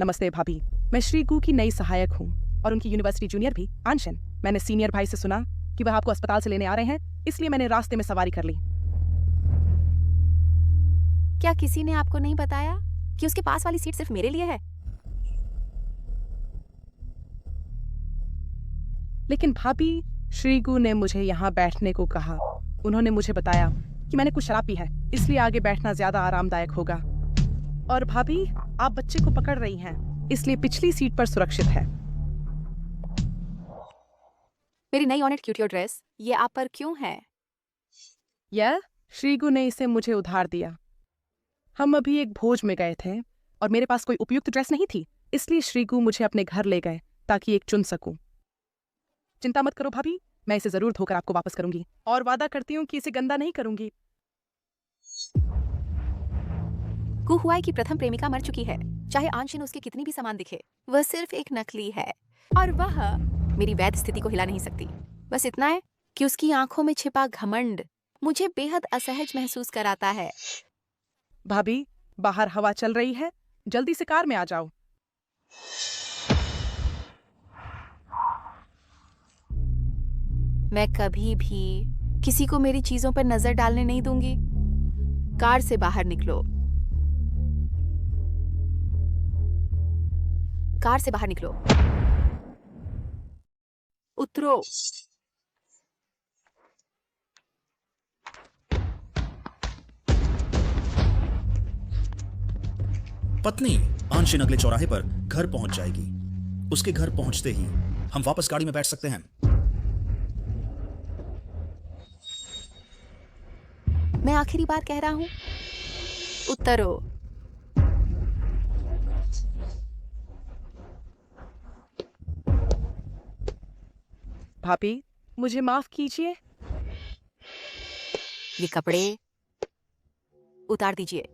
नमस्ते भाभी, मैं श्री गू की नई सहायक हूँ और उनकी यूनिवर्सिटी जूनियर भी आंशन। मैंने सीनियर भाई से सुना कि वह आपको अस्पताल से लेने आ रहे हैं, इसलिए मैंने रास्ते में सवारी कर ली। क्या किसी ने आपको नहीं बताया कि उसके पास वाली सीट सिर्फ मेरे लिए है? लेकिन भाभी, श्री गू ने मुझे यहाँ बैठने को कहा। उन्होंने मुझे बताया कि मैंने कुछ शराब पी है, इसलिए आगे बैठना ज्यादा आरामदायक होगा। और भाभी, आप बच्चे को पकड़ रही हैं, इसलिए पिछली सीट पर सुरक्षित है। मेरी नई ऑनेट क्यूटियो ड्रेस, ये आप पर क्यों है? यह श्रीगु ने इसे मुझे उधार दिया। हम अभी एक भोज में गए थे और मेरे पास कोई उपयुक्त ड्रेस नहीं थी, इसलिए श्रीगु मुझे अपने घर ले गए ताकि एक चुन सकूं। चिंता मत करो भाभी, मैं इसे जरूर धोकर आपको वापस करूंगी और वादा करती हूँ कि इसे गंदा नहीं करूंगी। गु हुआई की प्रथम प्रेमिका मर चुकी है, चाहे आंशिन उसके कितनी भी समान दिखे, वह सिर्फ एक नकली है और वह मेरी वैध स्थिति को हिला नहीं सकती। बस इतना है कि उसकी आंखों में छिपा घमंड मुझे बेहद असहज महसूस कराता है। भाभी, बाहर हवा चल रही है, जल्दी से कार में आ जाओ। मैं कभी भी किसी को मेरी चीजों पर नजर डालने नहीं दूंगी। कार से बाहर निकलो। कार से बाहर निकलो। उतरो। पत्नी आंशिन अगले चौराहे पर घर पहुंच जाएगी। उसके घर पहुंचते ही हम वापस गाड़ी में बैठ सकते हैं। मैं आखिरी बार कह रहा हूं, उतरो। भाभी, मुझे माफ कीजिए। ये कपड़े उतार दीजिए।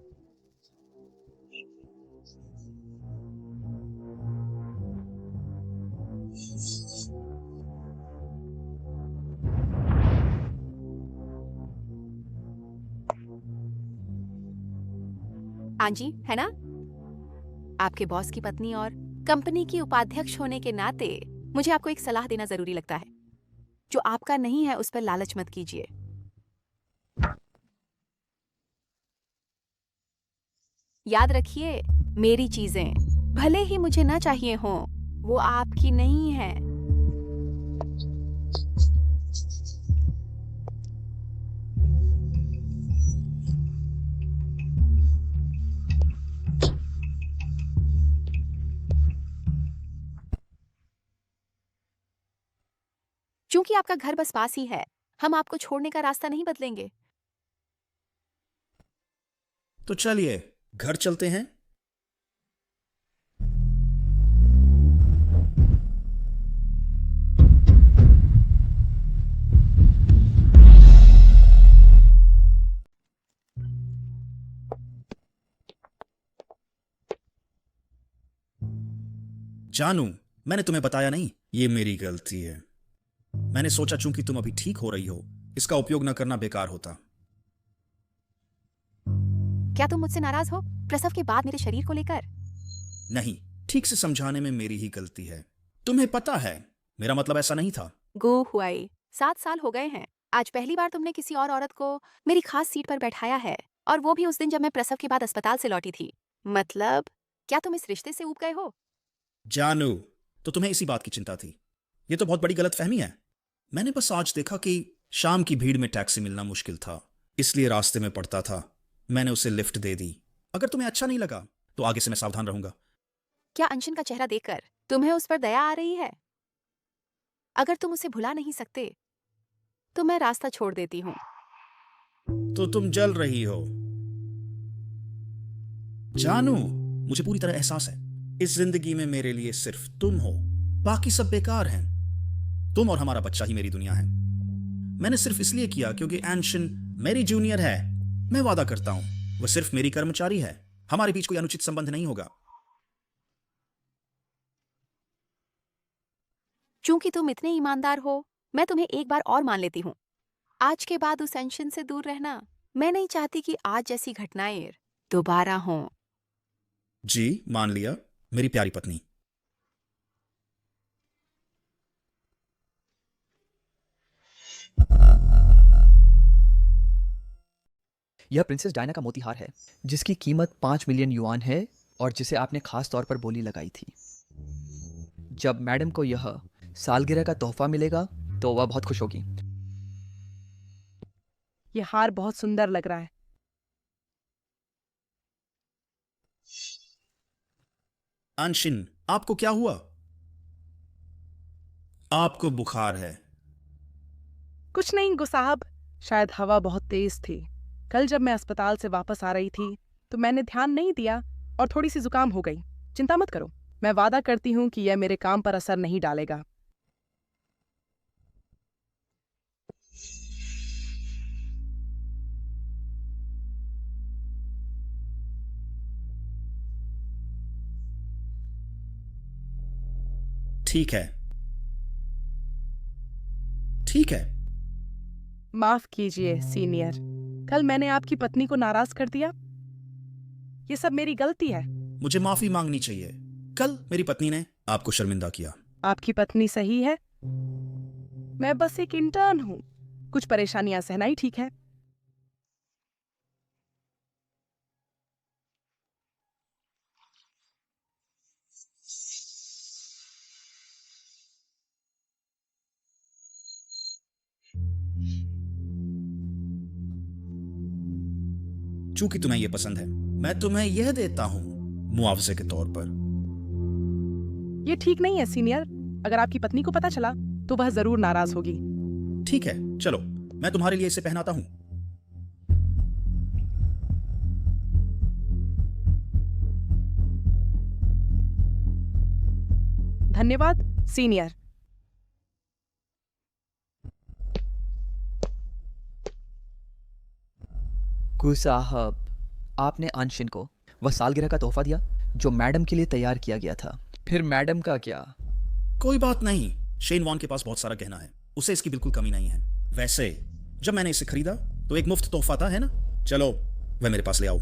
आंजी, है ना? आपके बॉस की पत्नी और कंपनी की उपाध्यक्ष होने के नाते मुझे आपको एक सलाह देना जरूरी लगता है। जो आपका नहीं है उस पर लालच मत कीजिए। याद रखिए, मेरी चीजें भले ही मुझे ना चाहिए हों, वो आपकी नहीं है। क्योंकि आपका घर बस पास ही है, हम आपको छोड़ने का रास्ता नहीं बदलेंगे। तो चलिए घर चलते हैं। जानू, मैंने तुम्हें बताया नहीं, ये मेरी गलती है। मैंने सोचा चूंकि तुम अभी ठीक हो रही हो, इसका उपयोग न करना बेकार होता। क्या तुम मुझसे नाराज हो प्रसव के बाद मेरे शरीर को लेकर? नहीं, ठीक से समझाने में मेरी ही गलती है। तुम्हें पता है, मेरा मतलब ऐसा नहीं था। गो हुआई, 7 साल हो गए हैं। आज पहली बार तुमने किसी और औरत को मेरी खास सीट पर बैठाया है, और वो भी उस दिन जब मैं प्रसव के बाद अस्पताल से लौटी थी। मतलब, क्या तुम इस रिश्ते से ऊब गए हो? जानू, तो तुम्हें इसी बात की चिंता थी। ये तो बहुत बड़ी गलतफहमी है। मैंने बस आज देखा कि शाम की भीड़ में टैक्सी मिलना मुश्किल था, इसलिए रास्ते में पड़ता था। मैंने उसे लिफ्ट दे दी। अगर तुम्हें अच्छा नहीं लगा तो आगे से मैं सावधान रहूंगा। क्या अंशन का चेहरा देखकर तुम्हें उस पर दया आ रही है? अगर तुम उसे भुला नहीं सकते तो मैं रास्ता छोड़ देती हूँ। तो तुम जल रही हो। जानू, मुझे पूरी तरह एहसास है, इस जिंदगी में मेरे लिए सिर्फ तुम हो, बाकी सब बेकार हैं। तुम और हमारा बच्चा ही मेरी दुनिया है। मैंने सिर्फ इसलिए किया क्योंकि एंशन मेरी जूनियर है। मैं वादा करता हूं, वह सिर्फ मेरी कर्मचारी है। हमारे बीच कोई अनुचित संबंध नहीं होगा। चूंकि तुम इतने ईमानदार हो, मैं तुम्हें एक बार और मान लेती हूँ। आज के बाद उस अंशन से दूर रहना। मैं नहीं चाहती कि आज जैसी घटनाएं दोबारा हों। जी, मान लिया, मेरी प्यारी पत्नी। यह प्रिंसेस डायना का मोती हार है, जिसकी कीमत 5 मिलियन युआन है और जिसे आपने खास तौर पर बोली लगाई थी। जब मैडम को यह सालगिरह का तोहफा मिलेगा तो वह बहुत खुश होगी। ये हार बहुत सुंदर लग रहा है। अंशिन, आपको क्या हुआ? आपको बुखार है। कुछ नहीं गुसाहब, शायद हवा बहुत तेज थी। कल जब मैं अस्पताल से वापस आ रही थी तो मैंने ध्यान नहीं दिया और थोड़ी सी जुकाम हो गई। चिंता मत करो, मैं वादा करती हूँ कि यह मेरे काम पर असर नहीं डालेगा। ठीक है, ठीक है। माफ कीजिए सीनियर, कल मैंने आपकी पत्नी को नाराज कर दिया। ये सब मेरी गलती है। मुझे माफी मांगनी चाहिए। कल मेरी पत्नी ने आपको शर्मिंदा किया। आपकी पत्नी सही है, मैं बस एक इंटर्न हूँ। कुछ परेशानियां सहना ही ठीक है। चूंकि तुम्हें यह पसंद है, मैं तुम्हें यह देता हूं मुआवजे के तौर पर। ये ठीक नहीं है सीनियर, अगर आपकी पत्नी को पता चला तो वह जरूर नाराज होगी। ठीक है, चलो, मैं तुम्हारे लिए इसे पहनाता हूं। धन्यवाद सीनियर। साहब, आपने अंशिन को वह सालगिरह का तोहफा दिया जो मैडम के लिए तैयार किया गया था। फिर मैडम का क्या? कोई बात नहीं, शेन वॉन के पास बहुत सारा गहना है, उसे इसकी बिल्कुल कमी नहीं है। वैसे जब मैंने इसे खरीदा तो एक मुफ्त तोहफा था, है ना? चलो, वह मेरे पास ले आओ।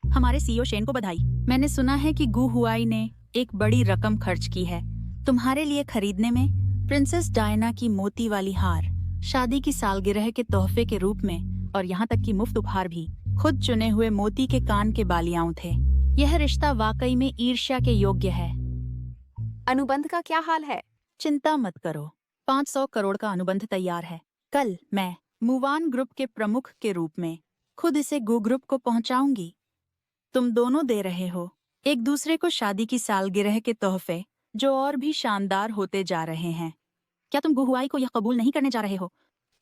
हमारे सीईओ शेन को बधाई। मैंने सुना है कि गु हुआई ने एक बड़ी रकम खर्च की है तुम्हारे लिए खरीदने में। प्रिंसेस डायना की मोती वाली हार, शादी की सालगिरह के तोहफे के रूप में, और यहाँ तक कि मुफ्त उपहार भी खुद चुने हुए मोती के कान के बालियां थे। यह रिश्ता वाकई में ईर्ष्या के योग्य है। अनुबंध का क्या हाल है? चिंता मत करो, 500 करोड़ का अनुबंध तैयार है। कल मैं मुवान ग्रुप के प्रमुख के रूप में खुद इसे गु ग्रुप को पहुंचाऊंगी। तुम दोनों दे रहे हो एक दूसरे को शादी की सालगिरह के तोहफे जो और भी शानदार होते जा रहे हैं। क्या तुम गु हुआई को यह कबूल नहीं करने जा रहे हो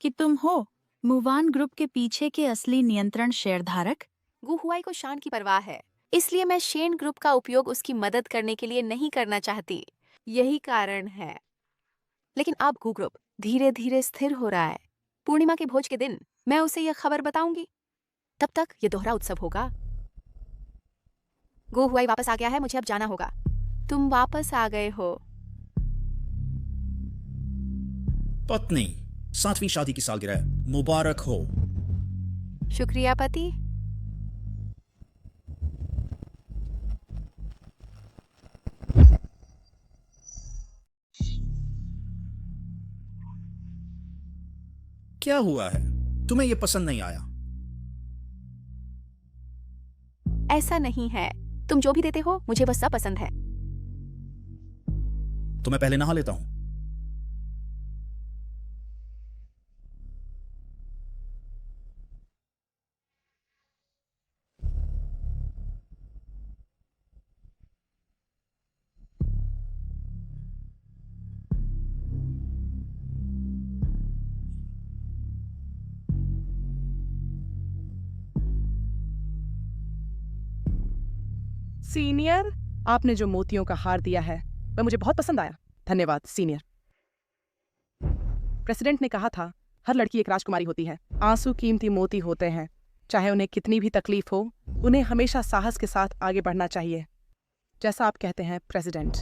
कि तुम हो मुवान ग्रुप के पीछे के असली नियंत्रण शेयरधारक? गु हुआई को शान की परवाह है, इसलिए मैं शेन ग्रुप का उपयोग उसकी मदद करने के लिए नहीं करना चाहती। यही कारण है। लेकिन अब गु ग्रुप धीरे धीरे स्थिर हो रहा है। पूर्णिमा के भोज के दिन मैं उसे यह खबर बताऊंगी। तब तक ये दोहरा उत्सव होगा। गु हुआई वापस आ गया है, मुझे अब जाना होगा। तुम वापस आ गए हो। पत्नी, 7वीं शादी की सालगिरह मुबारक हो। शुक्रिया पति। क्या हुआ है? तुम्हें यह पसंद नहीं आया? ऐसा नहीं है, तुम जो भी देते हो मुझे बस सब पसंद है। तो मैं पहले नहा लेता हूं। सीनियर, आपने जो मोतियों का हार दिया है वह मुझे बहुत पसंद आया। धन्यवाद सीनियर। प्रेसिडेंट ने कहा था हर लड़की एक राजकुमारी होती है। आंसू कीमती मोती होते हैं। चाहे उन्हें कितनी भी तकलीफ हो, उन्हें हमेशा साहस के साथ आगे बढ़ना चाहिए। जैसा आप कहते हैं प्रेसिडेंट।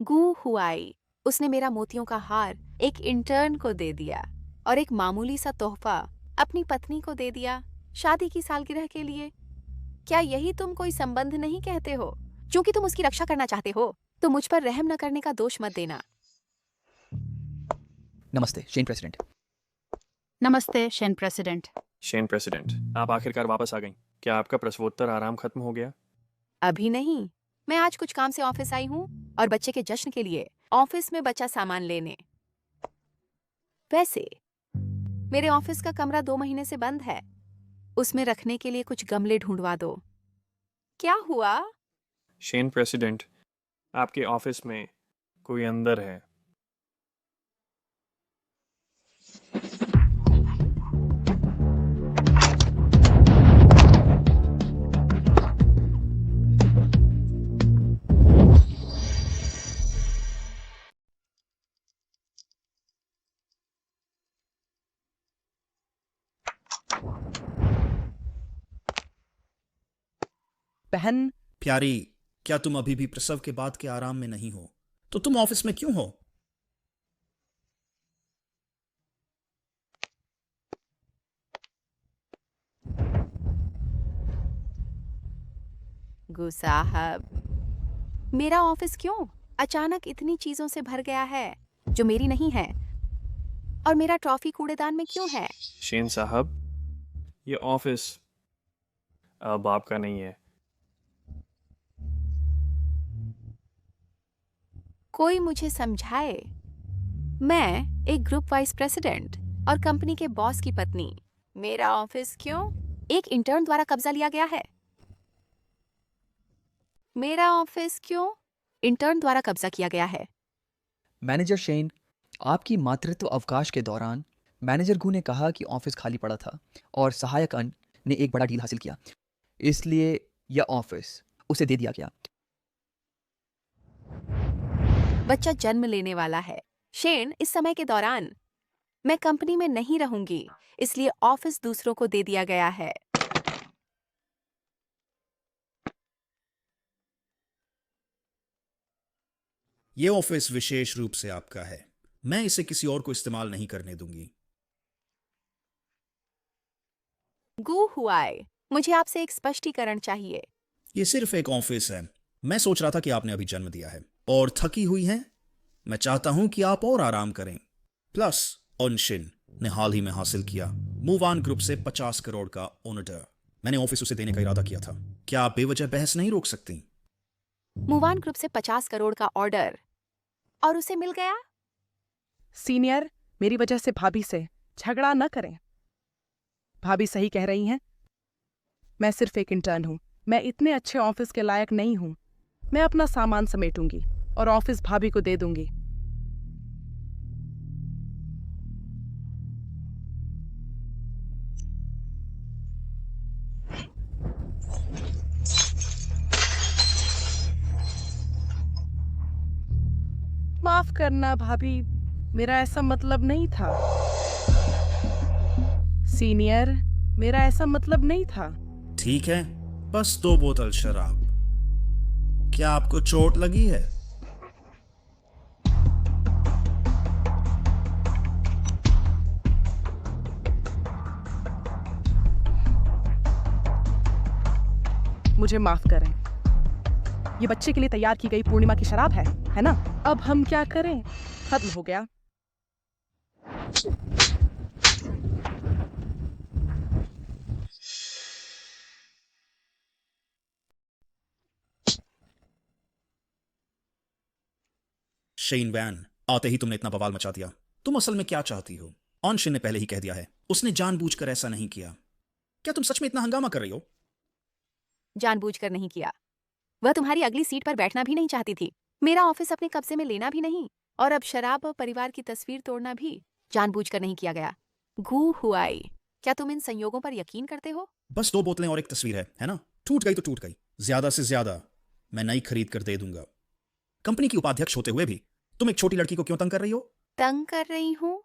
गु हुआई, उसने मेरा मोतियों का हार एक इंटर्न को दे दिया। और एक मामूली सा तोहफा अपनी पत्नी को दे दिया शादी की सालगिरह के लिए। क्या यही तुम कोई संबंध नहीं कहते हो? क्योंकि तुम उसकी रक्षा करना चाहते हो तो मुझ पर रहम न करने का दोष मत देना। नमस्ते शेन प्रेसिडेंट। नमस्ते शेन प्रेसिडेंट। शेन प्रेसिडेंट, आप आखिरकार वापस आ गईं। क्या आपका प्रसवोत्तर आराम खत्म हो गया? अभी नहीं, मैं आज कुछ काम से ऑफिस आई हूँ और बच्चे के जश्न के लिए ऑफिस में बचा सामान लेने। वैसे मेरे ऑफिस का कमरा 2 महीने से बंद है, उसमें रखने के लिए कुछ गमले ढूंढवा दो। क्या हुआ? शेन प्रेसिडेंट, आपके ऑफिस में कोई अंदर है। बहन, प्यारी, क्या तुम अभी भी प्रसव के बाद के आराम में नहीं हो? तो तुम ऑफिस में क्यों हो? गु साहब, मेरा ऑफिस क्यों अचानक इतनी चीजों से भर गया है जो मेरी नहीं है? और मेरा ट्रॉफी कूड़ेदान में क्यों है? शेन साहब, ये ऑफिस अब आपका नहीं है। कोई मुझे समझाए। मैं एक ग्रुप वाइस प्रेसिडेंट और कंपनी के बॉस की पत्नी। मेरा ऑफिस क्यों एक इंटर्न द्वारा कब्जा लिया गया है? मेरा ऑफिस क्यों इंटर्न द्वारा कब्जा किया गया है? मैनेजर शेन, आपकी मातृत्व अवकाश के दौरान मैनेजर गू ने कहा कि ऑफिस खाली पड़ा था और सहायक अन ने एक बड़ा डील हासिल किया, इसलिए यह ऑफिस उसे दे दिया गया। बच्चा जन्म लेने वाला है। शेन, इस समय के दौरान मैं कंपनी में नहीं रहूंगी, इसलिए ऑफिस दूसरों को दे दिया गया है। ये ऑफिस विशेष रूप से आपका है। मैं इसे किसी और को इस्तेमाल नहीं करने दूंगी। गु हुआए, मुझे आपसे एक स्पष्टीकरण चाहिए। ये सिर्फ एक ऑफिस है। मैं सोच रहा था कि आपने अभी जन्म दिया है और थकी हुई हैं। मैं चाहता हूं कि आप और आराम करें। प्लस ऑनशिन ने हाल ही में हासिल किया मूवान ग्रुप से 50 करोड़ का ऑर्डर। मैंने ऑफिस उसे देने का इरादा किया था। क्या आप बेवजह बहस नहीं रोक सकती? मुवान ग्रुप से 50 करोड़ का ऑर्डर और उसे मिल गया? सीनियर, मेरी वजह से भाभी से झगड़ा न करें। भाभी सही कह रही हैं। मैं सिर्फ एक इंटर्न हूं। मैं इतने अच्छे ऑफिस के लायक नहीं हूं। मैं अपना सामान समेटूंगी और ऑफिस भाभी को दे दूंगी। माफ करना भाभी, मेरा ऐसा मतलब नहीं था। सीनियर, मेरा ऐसा मतलब नहीं था। ठीक है, बस 2 बोतल शराब। क्या आपको चोट लगी है? मुझे माफ करें। ये बच्चे के लिए तैयार की गई पूर्णिमा की शराब है ना? अब हम क्या करें? खत्म हो गया। शेन वैन, आते ही तुमने इतना बवाल मचा दिया। तुम असल में क्या चाहती हो? ऑनशिन ने पहले ही कह दिया है, उसने जानबूझकर ऐसा नहीं किया। क्या तुम सच में इतना हंगामा कर रही हो? जानबूझकर नहीं किया। वह तुम्हारी अगली सीट पर बैठना भी नहीं चाहती थी, मेरा ऑफिस अपने कब्जे में लेना भी नहीं, और अब शराब और परिवार की तस्वीर तोड़ना भी जानबूझकर नहीं किया गया। गु हुआई, क्या तुम इन संयोगों पर यकीन करते हो? बस 2 बोतलें और एक तस्वीर है ना? टूट गई तो टूट गई। ज्यादा से ज्यादा मैं नई खरीद कर दे दूंगा। कंपनी की उपाध्यक्ष होते हुए भी तुम एक छोटी लड़की को क्यों तंग कर रही हो? तंग कर रही हूँ?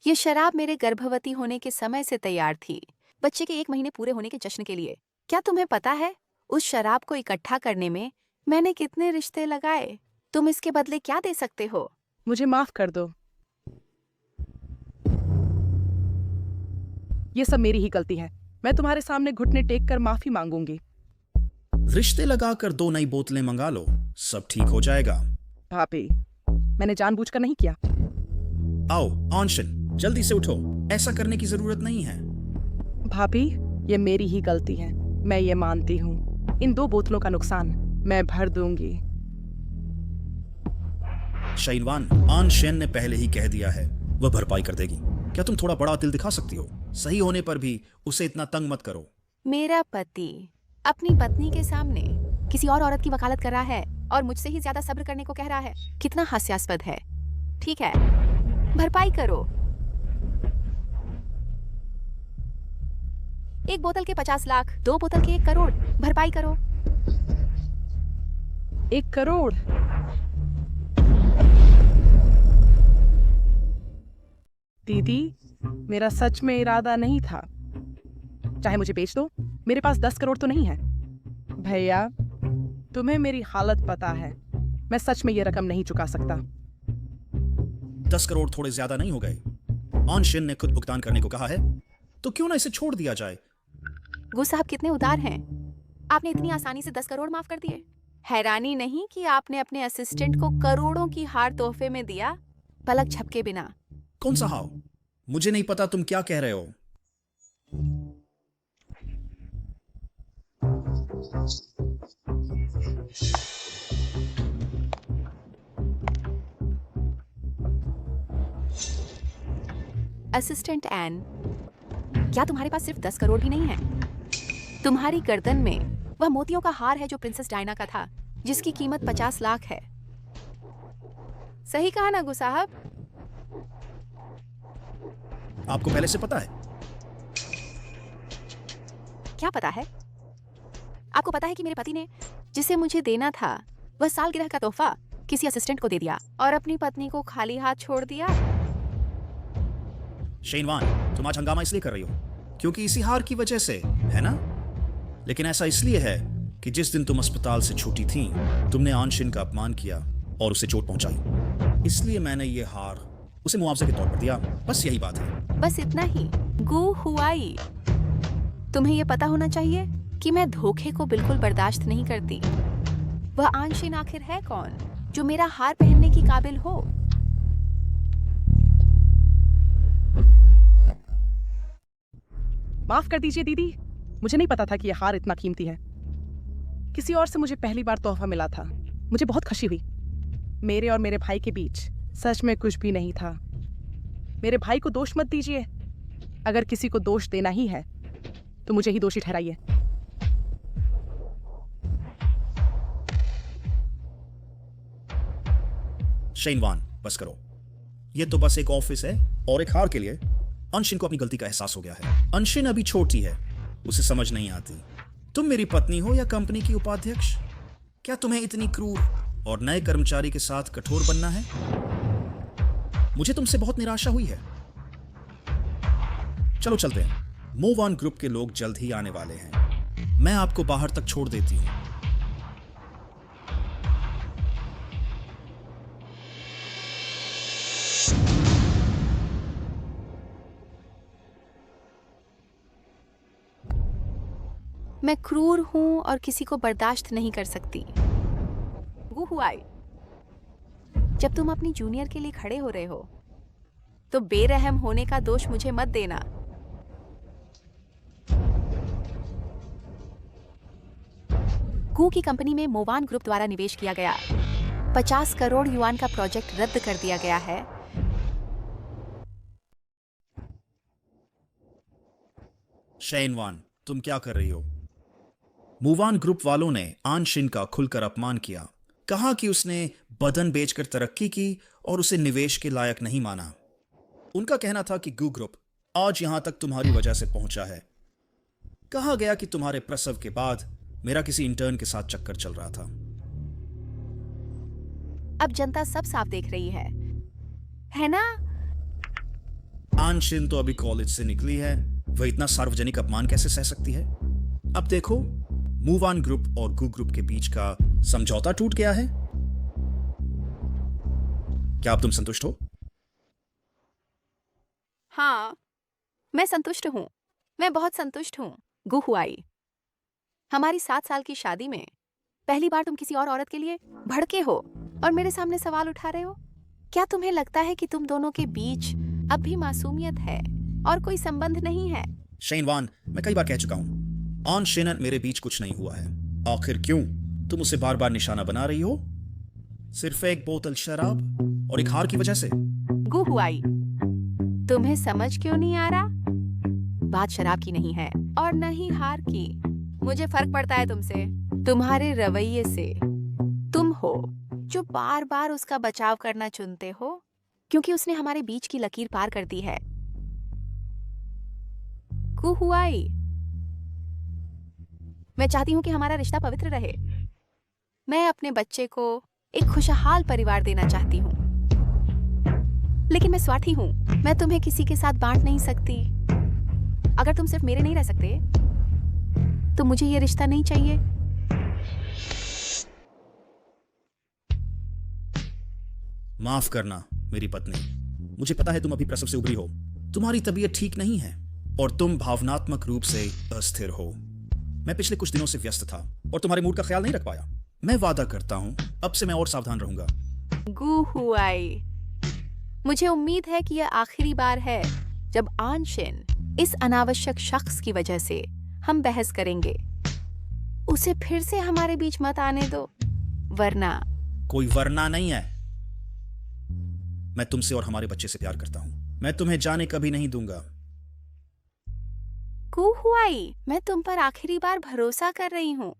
ये शराब मेरे गर्भवती होने के समय से तैयार थी, बच्चे के 1 महीने पूरे होने के जश्न के लिए। क्या तुम्हें पता है उस शराब को इकट्ठा करने में मैंने कितने रिश्ते लगाए? तुम इसके बदले क्या दे सकते हो? मुझे माफ कर दो। ये सब मेरी ही गलती है। मैं तुम्हारे सामने घुटने टेक कर माफी मांगूंगी। रिश्ते लगाकर 2 नई बोतलें मंगा लो, सब ठीक हो जाएगा। भाभी, मैंने जानबूझकर नहीं किया। आओ आंशिन, जल्दी से उठो, ऐसा करने की जरूरत नहीं है। भाभी, ये मेरी ही गलती है, मैं ये मानती हूँ। इन 2 बोतलों का नुकसान मैं भर दूंगी। शाइनवान, आंशिन ने पहले ही कह दिया है वह भरपाई कर देगी। क्या तुम थोड़ा बड़ा दिल दिखा सकती हो? सही होने पर भी उसे इतना तंग मत करो। मेरा पति अपनी पत्नी के सामने किसी और औरत की वकालत कर रहा है और मुझसे ही ज्यादा सब्र करने को कह रहा है। कितना हास्यास्पद है। ठीक है, भरपाई करो। 1 बोतल के 50 लाख, 2 बोतल के 1 करोड़। भरपाई करो। 1 करोड़? दीदी, मेरा सच में इरादा नहीं था। चाहे मुझे बेच दो, मेरे पास 10 करोड़ तो नहीं है। भैया, तुम्हें मेरी हालत पता है, मैं सच में ये रकम नहीं चुका सकता। 10 करोड़ थोड़े ज्यादा नहीं हो गए? आंशिन ने खुद भुगतान करने को कहा है, तो क्यों ना इसे छोड़ दिया जाए। गु साहब कितने उदार हैं। आपने इतनी आसानी से 10 करोड़ माफ कर दिए। हैरानी नहीं कि आपने अपने असिस्टेंट को करोड़ों की हार तोहफे में दिया, पलक झपके बिना। कौन सा हाव? मुझे नहीं पता तुम क्या कह रहे हो। असिस्टेंट एन, क्या तुम्हारे पास सिर्फ 10 करोड़ भी नहीं है? तुम्हारी गर्दन में वह मोतियों का हार है जो प्रिंसेस डायना का था, जिसकी कीमत 50 लाख है। सही कहा ना गु साहब? आपको पहले से पता है? क्या पता है? आपको पता है कि मेरे पति ने जिसे मुझे देना था वह सालगिरह का तोहफा किसी असिस्टेंट को दे दिया और अपनी पत्नी को खाली हाथ छोड़ दिया। शेनवान, तुम आज हंगामा इसलिए कर रही हो क्योंकि इसी हार की वजह से, है ना? लेकिन ऐसा इसलिए है कि जिस दिन तुम अस्पताल से छूटी थी, तुमने आंशिन का अपमान किया और उसे चोट पहुंचाई। इसलिए मैंने ये हार उसे मुआवजे के तौर पर दिया। बस यही बात है। बस इतना ही। गु हुआई, तुम्हें यह पता होना चाहिए कि मैं धोखे को बिल्कुल बर्दाश्त नहीं करती। वह आंशिन आखिर है कौन जो मेरा हार पहनने की काबिल हो? माफ कर दीजिए दीदी, मुझे नहीं पता था कि यह हार इतना कीमती है। किसी और से मुझे पहली बार तोहफा मिला था, मुझे बहुत खुशी हुई। मेरे और मेरे भाई के बीच सच में कुछ भी नहीं था। मेरे भाई को दोष मत दीजिए। अगर किसी को दोष देना ही है तो मुझे ही दोषी ठहराइए। शेनवान, बस करो। ये तो बस एक ऑफिस है और एक हार के लिए अंशिन को अपनी गलती का एहसास हो गया है। अंशिन अभी छोटी है, उसे समझ नहीं आती। तुम मेरी पत्नी हो या कंपनी की उपाध्यक्ष? क्या तुम्हें इतनी क्रूर और नए कर्मचारी के साथ कठोर बनना है? मुझे तुमसे बहुत निराशा हुई है। चलो चलते हैं। मूव ऑन ग्रुप के लोग जल्द ही आने वाले हैं। मैं आपको बाहर तक छोड़ देती हूँ। मैं क्रूर हूं और किसी को बर्दाश्त नहीं कर सकती। गु हुआई, जब तुम अपनी जूनियर के लिए खड़े हो रहे हो तो बेरहम होने का दोष मुझे मत देना। गु की कंपनी में मोवान ग्रुप द्वारा निवेश किया गया 50 करोड़ युआन का प्रोजेक्ट रद्द कर दिया गया है। शेनवान, तुम क्या कर रही हो? मूवान ग्रुप वालों ने आंशिन का खुलकर अपमान किया, कहा कि उसने बदन बेचकर तरक्की की और उसे निवेश के लायक नहीं माना। उनका कहना था कि गु ग्रुप आज यहां तक तुम्हारी वजह से पहुंचा है। कहा गया कि तुम्हारे प्रसव के बाद मेरा किसी इंटर्न के साथ चक्कर चल रहा था। अब जनता सब साफ देख रही है ना? आंशिन तो अभी कॉलेज से निकली है, वह इतना सार्वजनिक अपमान कैसे सह सकती है? अब देखो, मूव ऑन ग्रुप और गु ग्रुप के बीच का समझौता टूट गया है। क्या अब तुम संतुष्ट हो? हाँ, मैं संतुष्ट हूँ। मैं बहुत संतुष्ट हूँ गु हुआई। हमारी 7 साल की शादी में पहली बार तुम किसी और औरत के लिए भड़के हो और मेरे सामने सवाल उठा रहे हो। क्या तुम्हें लगता है कि तुम दोनों के बीच अब भी मासूमियत है और कोई संबंध नहीं है? शेन वान, मैं कई बार कह चुका हूं, ऑन शेनन मेरे बीच कुछ नहीं हुआ है। आखिर क्यों तुम उसे बार बार निशाना बना रही हो? सिर्फ एक बोतल शराब और एक हार की वजह से? गु हुआई, तुम्हें समझ क्यों नहीं आ रहा? बात शराब की नहीं है और न ही हार की। मुझे फर्क पड़ता है तुमसे, तुम्हारे रवैये से। तुम हो जो बार बार उसका बचाव करना चुनते हो क्योंकि उसने हमारे बीच की लकीर पार कर दी है। गु हुआई, मैं चाहती हूं कि हमारा रिश्ता पवित्र रहे। मैं अपने बच्चे को एक खुशहाल परिवार देना चाहती हूँ, लेकिन मैं स्वार्थी हूँ। मैं तुम्हें किसी के साथ बांट नहीं सकती। अगर तुम सिर्फ मेरे नहीं रह सकते तो मुझे ये रिश्ता नहीं चाहिए। माफ करना मेरी पत्नी, मुझे पता है तुम अभी प्रसव से उभरी हो, तुम्हारी तबीयत ठीक नहीं है और तुम भावनात्मक रूप से अस्थिर हो। मैं पिछले कुछ दिनों से व्यस्त था और तुम्हारे मूड का ख्याल नहीं रख पाया। मैं वादा करता हूं अब से मैं और सावधान रहूंगा। गु हुआई, मुझे उम्मीद है कि यह आखिरी बार है जब आनशिन इस अनावश्यक शख्स की वजह से हम बहस करेंगे। उसे फिर से हमारे बीच मत आने दो, वरना। कोई वरना नहीं है। मैं तुमसे और हमारे बच्चे से प्यार करता हूं। मैं तुम्हें जाने कभी नहीं दूंगा। गु हुआई, मैं तुम पर आखिरी बार भरोसा कर रही हूँ।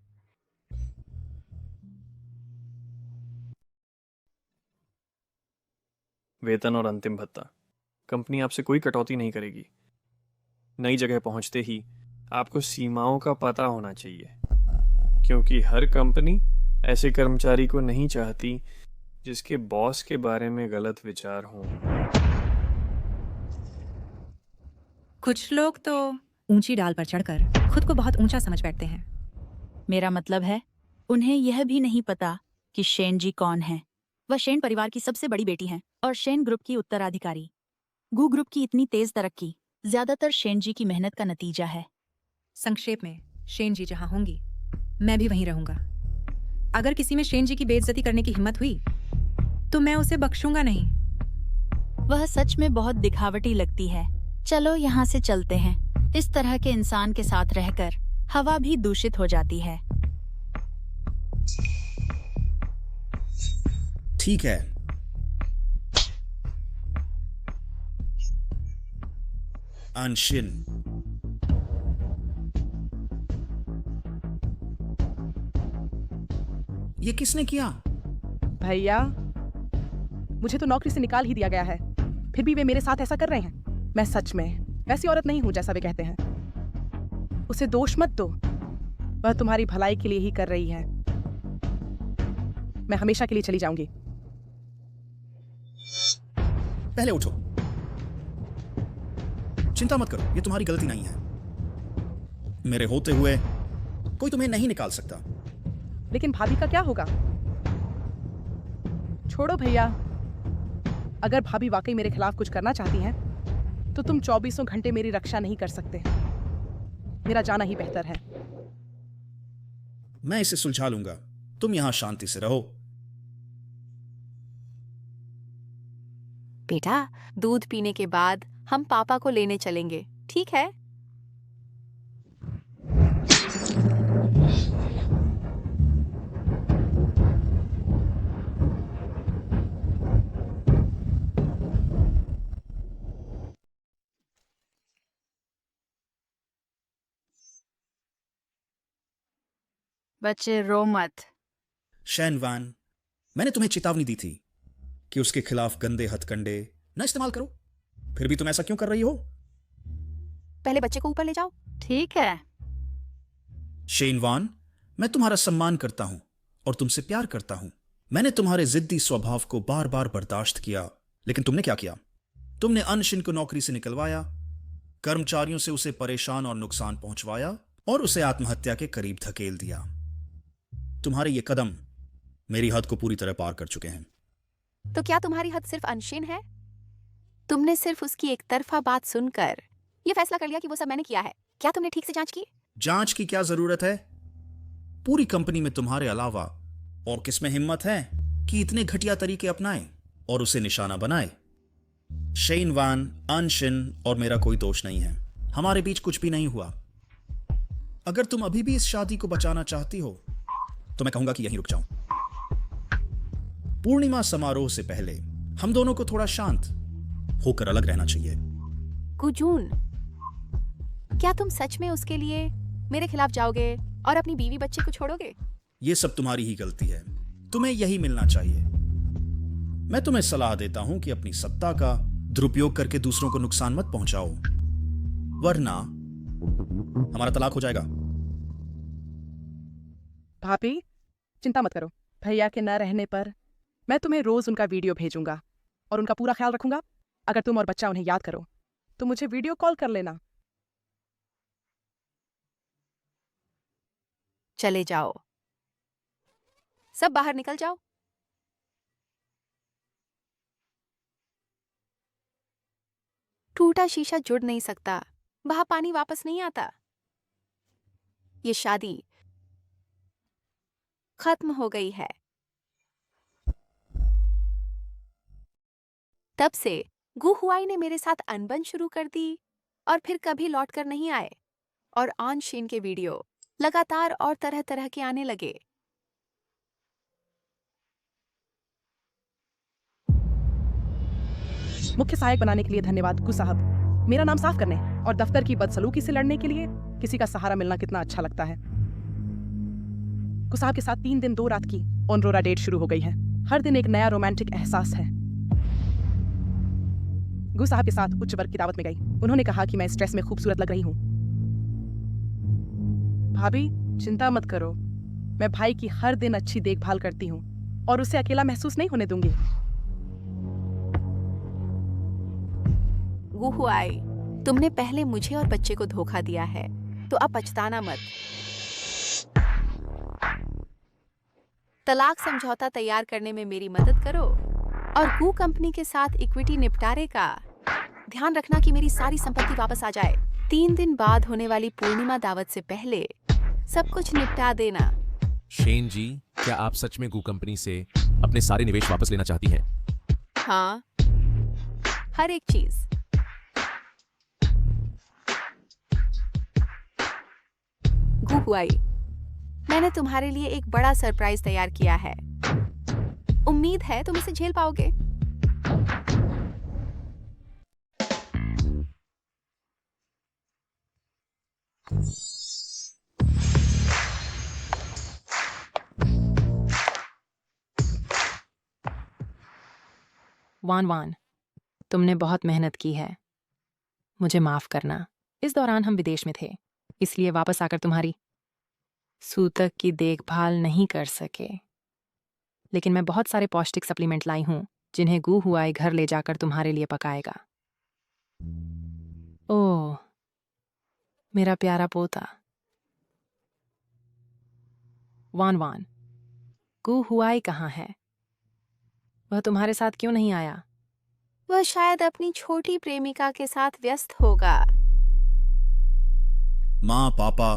वेतन और अंतिम भत्ता, कंपनी आपसे कोई कटौती नहीं करेगी। नई जगह पहुंचते ही आपको सीमाओं का पता होना चाहिए, क्योंकि हर कंपनी ऐसे कर्मचारी को नहीं चाहती जिसके बॉस के बारे में गलत विचार हों। कुछ लोग तो ऊंची डाल पर चढ़कर खुद को बहुत ऊंचा समझ बैठते हैं। मेरा मतलब है, उन्हें यह भी नहीं पता कि शेन जी कौन है। वह शेन परिवार की सबसे बड़ी बेटी हैं और शेन ग्रुप की उत्तराधिकारी। गु ग्रुप की इतनी तेज तरक्की ज्यादातर शेन जी की मेहनत का नतीजा है। संक्षेप में, शेन जी जहां होंगी मैं भी वहीं रहूंगा। अगर किसी में शेन जी की बेइज्जती करने की हिम्मत हुई तो मैं उसे बख्शूंगा नहीं। वह सच में बहुत दिखावटी लगती है। चलो यहाँ से चलते हैं। इस तरह के इंसान के साथ रहकर हवा भी दूषित हो जाती है। ठीक है, अनशिन, ये किसने किया? भैया, मुझे तो नौकरी से निकाल ही दिया गया है, फिर भी वे मेरे साथ ऐसा कर रहे हैं। मैं सच में वैसी औरत नहीं हूं जैसा वे कहते हैं। उसे दोष मत दो, वह तुम्हारी भलाई के लिए ही कर रही है। मैं हमेशा के लिए चली जाऊंगी। पहले उठो, चिंता मत करो, ये तुम्हारी गलती नहीं है। मेरे होते हुए कोई तुम्हें नहीं निकाल सकता। लेकिन भाभी का क्या होगा? छोड़ो भैया, अगर भाभी वाकई मेरे खिलाफ कुछ करना चाहती हैं तो तुम 24 घंटे मेरी रक्षा नहीं कर सकते। मेरा जाना ही बेहतर है। मैं इसे सुलझा लूंगा, तुम यहां शांति से रहो। बेटा, दूध पीने के बाद हम पापा को लेने चलेंगे, ठीक है? बच्चे रो मत। शैन वान, मैंने तुम्हें चेतावनी दी थी कि उसके खिलाफ गंदे हथकंडे न इस्तेमाल करो। फिर भी तुम ऐसा क्यों कर रही हो? पहले बच्चे को ऊपर ले जाओ। ठीक है। शेन वान, मैं तुम्हारा सम्मान करता हूं और तुमसे प्यार करता हूं। मैंने तुम्हारे जिद्दी स्वभाव को बार बार बर्दाश्त किया, लेकिन तुमने क्या किया? तुमने अनशिन को नौकरी से निकलवाया, कर्मचारियों से उसे परेशान और नुकसान पहुंचवाया और उसे आत्महत्या के करीब धकेल दिया। तुम्हारे ये कदम मेरी हद को पूरी तरह पार कर चुके हैं। तो क्या तुम्हारी हद सिर्फ अनशिन है? तुमने सिर्फ उसकी एक तरफा बात सुनकर ये फैसला कर लिया कि वो सब मैंने किया है। क्या तुमने ठीक से जांच की? जांच की क्या जरूरत है? पूरी कंपनी में तुम्हारे अलावा और किसमें हिम्मत है कि इतने घटिया तरीके अपनाए और उसे निशाना बनाए? शेन वान, अनशिन और मेरा कोई दोष नहीं है। हमारे बीच कुछ भी नहीं हुआ। अगर तुम अभी भी इस शादी को बचाना चाहती हो तो मैं कहूंगा कि यहीं रुक जाऊं। पूर्णिमा समारोह से पहले हम दोनों को थोड़ा शांत होकर अलग रहना चाहिए। गुजून, क्या तुम सच में उसके लिए मेरे खिलाफ जाओगे और अपनी बीवी बच्चे को छोड़ोगे? यह सब तुम्हारी ही गलती है। तुम्हें यही मिलना चाहिए। मैं तुम्हें सलाह देता हूं कि अपनी सत्ता का दुरुपयोग करके दूसरों को नुकसान मत पहुंचाओ, वरना हमारा तलाक हो जाएगा। भाभी, चिंता मत करो। भैया के न रहने पर मैं तुम्हें रोज उनका वीडियो भेजूंगा और उनका पूरा ख्याल रखूंगा। अगर तुम और बच्चा उन्हें याद करो तो मुझे वीडियो कॉल कर लेना। चले जाओ, सब बाहर निकल जाओ। टूटा शीशा जुड़ नहीं सकता, वहां पानी वापस नहीं आता। ये शादी खत्म हो गई है। तब से गु हुआई ने मेरे साथ अनबन शुरू कर दी और फिर कभी लौटकर नहीं आए। और ऑन शीन के वीडियो लगातार और तरह तरह के आने लगे। मुख्य सहायक बनाने के लिए धन्यवाद गु साहब। मेरा नाम साफ करने और दफ्तर की बदसलूकी से लड़ने के लिए किसी का सहारा मिलना कितना अच्छा लगता है। गु साहब के साथ 3 दिन 2 रात की ऑनरोरा डेट शुरू हो गई है। हर दिन एक नया रोमांटिक एहसास है। गु साहब के साथ उच्च वर्ग की दावत में गई। उन्होंने कहा कि मैं इस ड्रेस में खूबसूरत लग रही हूँ। भाभी, चिंता मत करो। मैं भाई की हर दिन अच्छी देखभाल करती हूँ और उसे अकेला महसूस नहीं होने दूंगी। गु हुआई, तुमने पहले मुझे और बच्चे को धोखा दिया है, तो अब पछताना मत। तलाक समझौता तैयार करने में मेरी मदद करो और गु कंपनी के साथ इक्विटी निपटारे का ध्यान रखना कि मेरी सारी संपत्ति वापस आ जाए। 3 दिन बाद होने वाली पूर्णिमा दावत से पहले सब कुछ निपटा देना। शेन जी, क्या आप सच में गू कंपनी से अपने सारे निवेश वापस लेना चाहती हैं? हाँ, हर एक चीज। गु हुआई, मैंने तुम्हारे लिए एक बड़ा सरप्राइज तैयार किया है। उम्मीद है तुम इसे झेल पाओगे। वान वान, तुमने बहुत मेहनत की है। मुझे माफ करना। इस दौरान हम विदेश में थे, इसलिए वापस आकर तुम्हारी सूतक की देखभाल नहीं कर सके। लेकिन मैं बहुत सारे पौष्टिक सप्लीमेंट लाई हूं जिन्हें गु हुआई घर ले जाकर तुम्हारे लिए पकाएगा। ओह, मेरा प्यारा पोता। वान वान, गु हुआई कहाँ है? वह तुम्हारे साथ क्यों नहीं आया? वह शायद अपनी छोटी प्रेमिका के साथ व्यस्त होगा। माँ, पापा,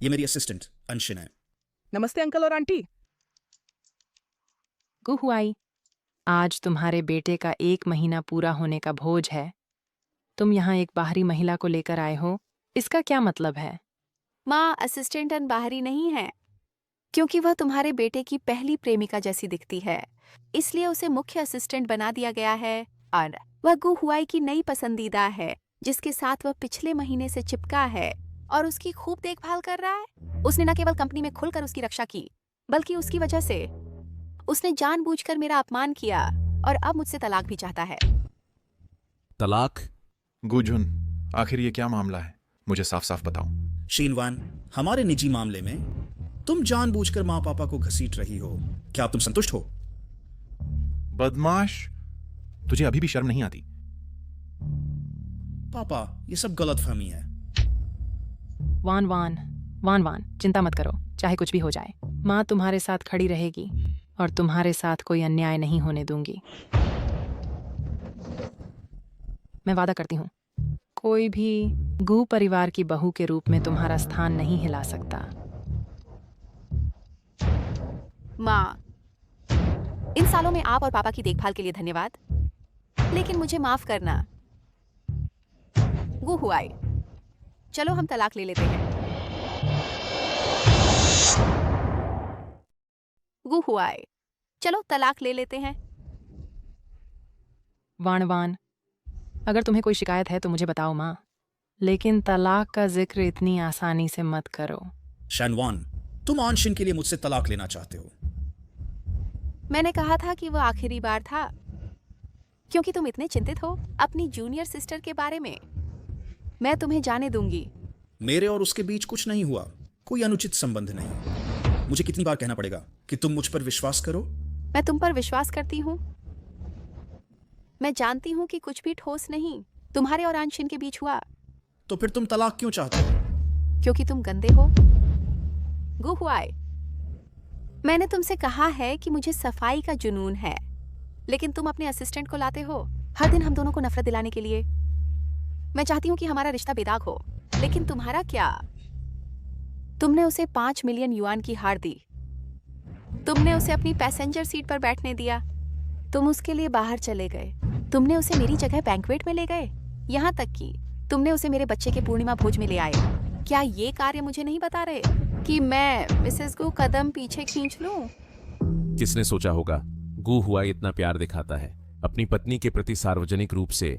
ये मेरी असिस्टेंट अनशिन है। नमस्ते अंकल और आंटी। गु हुआई, आज तुम्हारे बेटे का 1 महीना पूरा होने का भोज है। तुम यहाँ एक बाहरी महिला को लेकर आए हो, इसका क्या मतलब है? माँ, असिस्टेंट बाहरी नहीं है, क्योंकि वह तुम्हारे बेटे की पहली प्रेमिका जैसी दिखती है, इसलिए उसे मुख्य असिस्टेंट बना दिया गया है। और वह गु हुआई की नई पसंदीदा है, जिसके साथ वह पिछले महीने से चिपका है और उसकी खूब देखभाल कर रहा है। उसने न केवल कंपनी में खुलकर उसकी रक्षा की, बल्कि उसकी वजह से उसने जानबूझकर मेरा अपमान किया और अब मुझसे तलाक भी चाहता है। तलाक? गुजुन, आखिर ये क्या मामला है? मुझे साफ साफ बताओ। शीनवान, हमारे निजी मामले में तुम जानबूझकर माँ पापा को घसीट रही हो। क्या अब तुम संतुष्ट हो? बदमाश, तुझे अभी भी शर्म नहीं आती? पापा, ये सब गलतफहमी है। वान वान, वान वान, चिंता मत करो, चाहे कुछ भी हो जाए। माँ तुम्हारे साथ खड़ी रहेगी और तुम्हारे साथ कोई अन्याय नहीं होने दूंगी। मैं वादा करती हूँ, कोई भी गू परिवार की बहू के रूप में तुम्हारा स्थान नहीं हिला सकता। माँ, इन सालों में आप और पापा की देखभाल के लिए धन्यवाद, लेकिन मुझे माफ करना। गु हुआई, चलो हम तलाक ले लेते हैं। गु हुआई, चलो तलाक ले लेते हैं। वाणवान, अगर तुम्हें कोई शिकायत है तो मुझे बताओ माँ, लेकिन तलाक का जिक्र इतनी आसानी से मत करो। शैनवान, तुम आंशिन के लिए मुझसे तलाक लेना चाहते हो। मैंने कहा था कि वो आखिरी बार था, क्योंकि तुम इतने चिंतित हो अपनी जूनियर सिस्टर के बारे में। मैं तुम्हें जाने दूंगी। मेरे और उसके बीच कुछ नहीं हुआ, कोई अनुचित संबंध नहीं। मुझे कितनी बार कहना पड़ेगा कि तुम मुझ पर विश्वास करो? मैं तुम पर विश्वास करती हूँ। मैं जानती हूँ कि कुछ भी ठोस नहीं तुम्हारे और आंशिन के बीच हुआ। तो फिर तुम तलाक क्यों चाहते हो? क्योंकि तुम गंदे हो। गु हुआई, मैंने तुमसे कहा है कि मुझे सफाई का जुनून है, लेकिन तुम अपने असिस्टेंट को लाते हो हर दिन हम दोनों को नफरत दिलाने के लिए। मैं चाहती हूँ कि हमारा रिश्ता बेदाग हो, लेकिन तुम्हारा क्या? तुमने उसे 5 मिलियन युआन की हार दी। तुमने उसे अपनी पैसेंजर सीट पर बैठने दिया। तुम उसके लिए बाहर चले गए। तुमने उसे मेरी जगह बैंक्वेट में ले गए। यहाँ तक कि तुमने उसे मेरे बच्चे के पूर्णिमा भोज में ले आए। क्या ये कार्य मुझे नहीं बता रहे कि मैं मिसेस को कदम पीछे खींच लूं? किसने सोचा होगा गू हुआ इतना प्यार दिखाता है अपनी पत्नी के प्रति सार्वजनिक रूप से,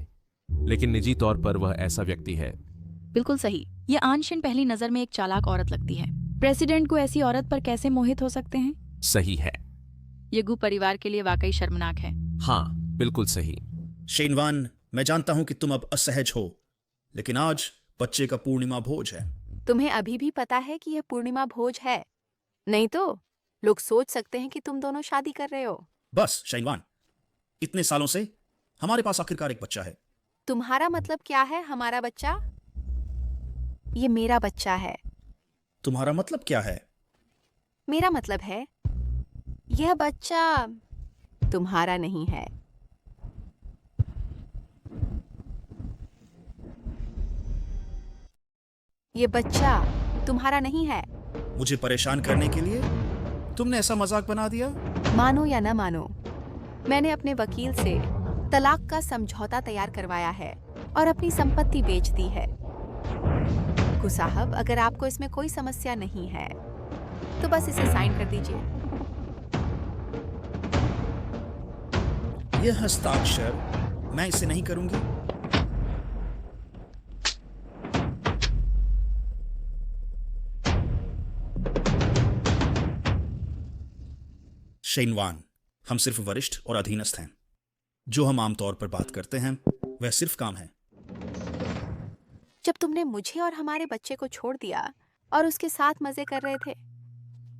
लेकिन निजी तौर पर वह ऐसा व्यक्ति है। बिल्कुल सही। ये आंशिन पहली नजर में एक चालाक औरत लगती है। प्रेसिडेंट को ऐसी औरत पर कैसे मोहित हो सकते हैं? सही है। ये गु परिवार के लिए वाकई शर्मनाक है। हाँ, बिल्कुल सही। शेनवान, मैं जानता हूं कि तुम अब असहज हो, लेकिन आज बच्चे का पूर्णिमा भोज है। तुम्हें अभी भी पता है कि यह पूर्णिमा भोज है, नहीं तो लोग सोच सकते हैं कि तुम दोनों शादी कर रहे हो। बस शेनवान, इतने सालों से हमारे पास आखिरकार एक बच्चा है। तुम्हारा मतलब क्या है हमारा बच्चा? ये मेरा बच्चा है। तुम्हारा मतलब क्या है? मेरा मतलब है यह बच्चा तुम्हारा नहीं है। ये बच्चा तुम्हारा नहीं है। मुझे परेशान करने के लिए तुमने ऐसा मजाक बना दिया? मानो या न मानो, मैंने अपने वकील से तलाक का समझौता तैयार करवाया है और अपनी संपत्ति बेच दी है। गु साहब, अगर आपको इसमें कोई समस्या नहीं है तो बस इसे साइन कर दीजिए। यह हस्ताक्षर मैं इसे नहीं करूंगी। शेनवान, हम सिर्फ वरिष्ठ और अधीनस्थ हैं। जो हम आमतौर पर बात करते हैं वह सिर्फ काम है। जब तुमने मुझे और हमारे बच्चे को छोड़ दिया और उसके साथ मजे कर रहे थे,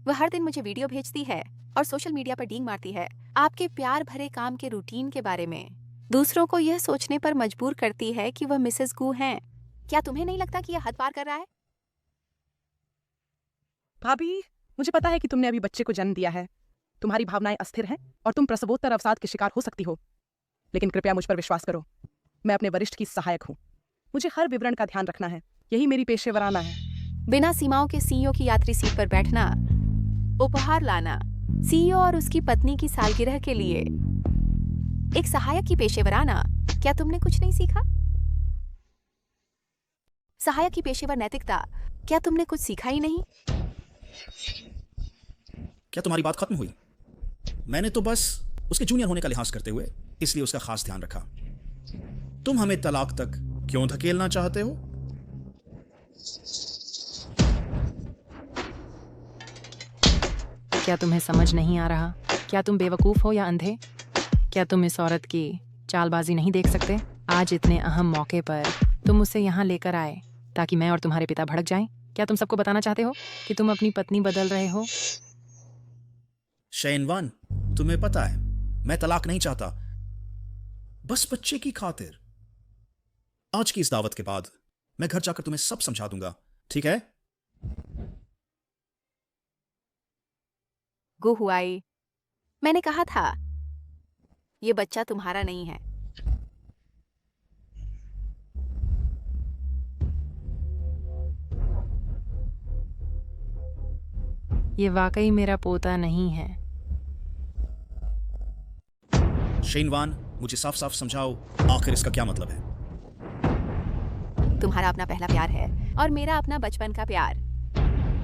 वह हर दिन मुझे वीडियो भेजती है और सोशल मीडिया पर डींग मारती है आपके प्यार भरे काम के रूटीन के बारे में। दूसरों को यह सोचने पर मजबूर करती है कि वह मिसेस गू हैं। क्या तुम्हें नहीं लगता कि यह हद पार कर रहा है? भाभी, मुझे पता है कि तुमने अभी बच्चे को जन्म दिया है। तुम्हारी भावनाएं अस्थिर हैं और तुम प्रसवोत्तर अवसाद के शिकार हो सकती हो, लेकिन कृपया मुझ पर विश्वास करो। मैं अपने वरिष्ठ की सहायक हूँ। मुझे हर विवरण का ध्यान रखना है, यही मेरी पेशेवराना है। बिना सीमाओं के सीईओ की यात्री सीट पर बैठना, उपहार लाना, सीईओ और उसकी पत्नी की सालगिरह के लिए एक सहायक की पेशेवराना, क्या तुमने कुछ नहीं सीखा? सहायक की पेशेवर नैतिकता, क्या तुमने कुछ सीखा ही नहीं? क्या तुम्हारी बात खत्म हुई? मैंने तो बस उसके जूनियर होने का लिहाज करते हुए इसलिए उसका खास ध्यान रखा। तुम हमें तलाक तक क्यों धकेलना चाहते हो? क्या तुम्हें समझ नहीं आ रहा? क्या तुम बेवकूफ हो या अंधे? क्या तुम इस औरत की चालबाजी नहीं देख सकते? आज इतने अहम मौके पर तुम उसे यहाँ लेकर आए ताकि मैं और तुम्हारे पिता भड़क जाएं? क्या तुम सबको बताना चाहते हो कि तुम अपनी पत्नी बदल रहे हो? शेनवान, तुम्हें पता है मैं तलाक नहीं चाहता, बस बच्चे की खातिर। आज की इस दावत के बाद मैं घर जाकर तुम्हें सब समझा दूंगा, ठीक है? गु हुआई, मैंने कहा था ये बच्चा तुम्हारा नहीं है। ये वाकई मेरा पोता नहीं है। शेन वान, मुझे साफ साफ समझाओ, आखिर इसका क्या मतलब है? तुम्हारा अपना पहला प्यार है और मेरा अपना बचपन का प्यार।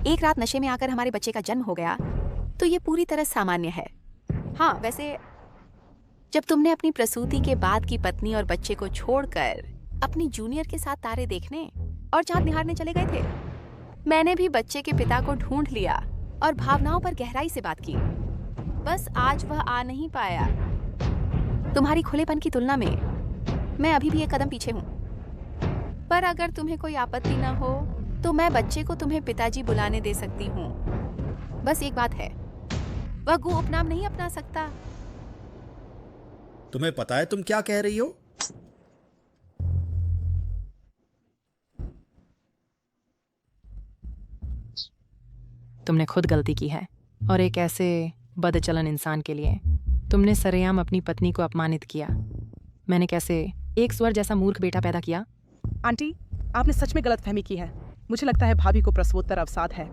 एक रात नशे में आकर हमारे बच्चे का जन्म हो गया तो ये पूरी तरह सामान्य है। हाँ, वैसे जब तुमने अपनी प्रसूति के बाद की पत्नी और बच्चे को छोड़कर अपनी जूनियर के साथ तारे देखने और चांद निहारने चले गए थे, मैंने भी बच्चे के पिता को ढूंढ लिया और भावनाओं पर गहराई से बात की। बस आज वह आ नहीं पाया। तुम्हारी खुलेपन की तुलना में मैं अभी भी एक कदम पीछे हूँ। पर अगर तुम्हें कोई आपत्ति न हो तो मैं बच्चे को तुम्हें पिताजी बुलाने दे सकती हूँ। बस एक बात है, वह गु उपनाम नहीं अपना सकता। तुम्हें पता है तुम क्या कह रही हो? तुमने खुद गलती की है और एक ऐसे बदचलन इंसान के लिए तुमने सरेआम अपनी पत्नी को अपमानित किया। मैंने कैसे एक स्वर जैसा मूर्ख बेटा पैदा किया? आंटी, आपने सच में गलतफहमी की है। मुझे लगता है भाभी को प्रसवोत्तर अवसाद है,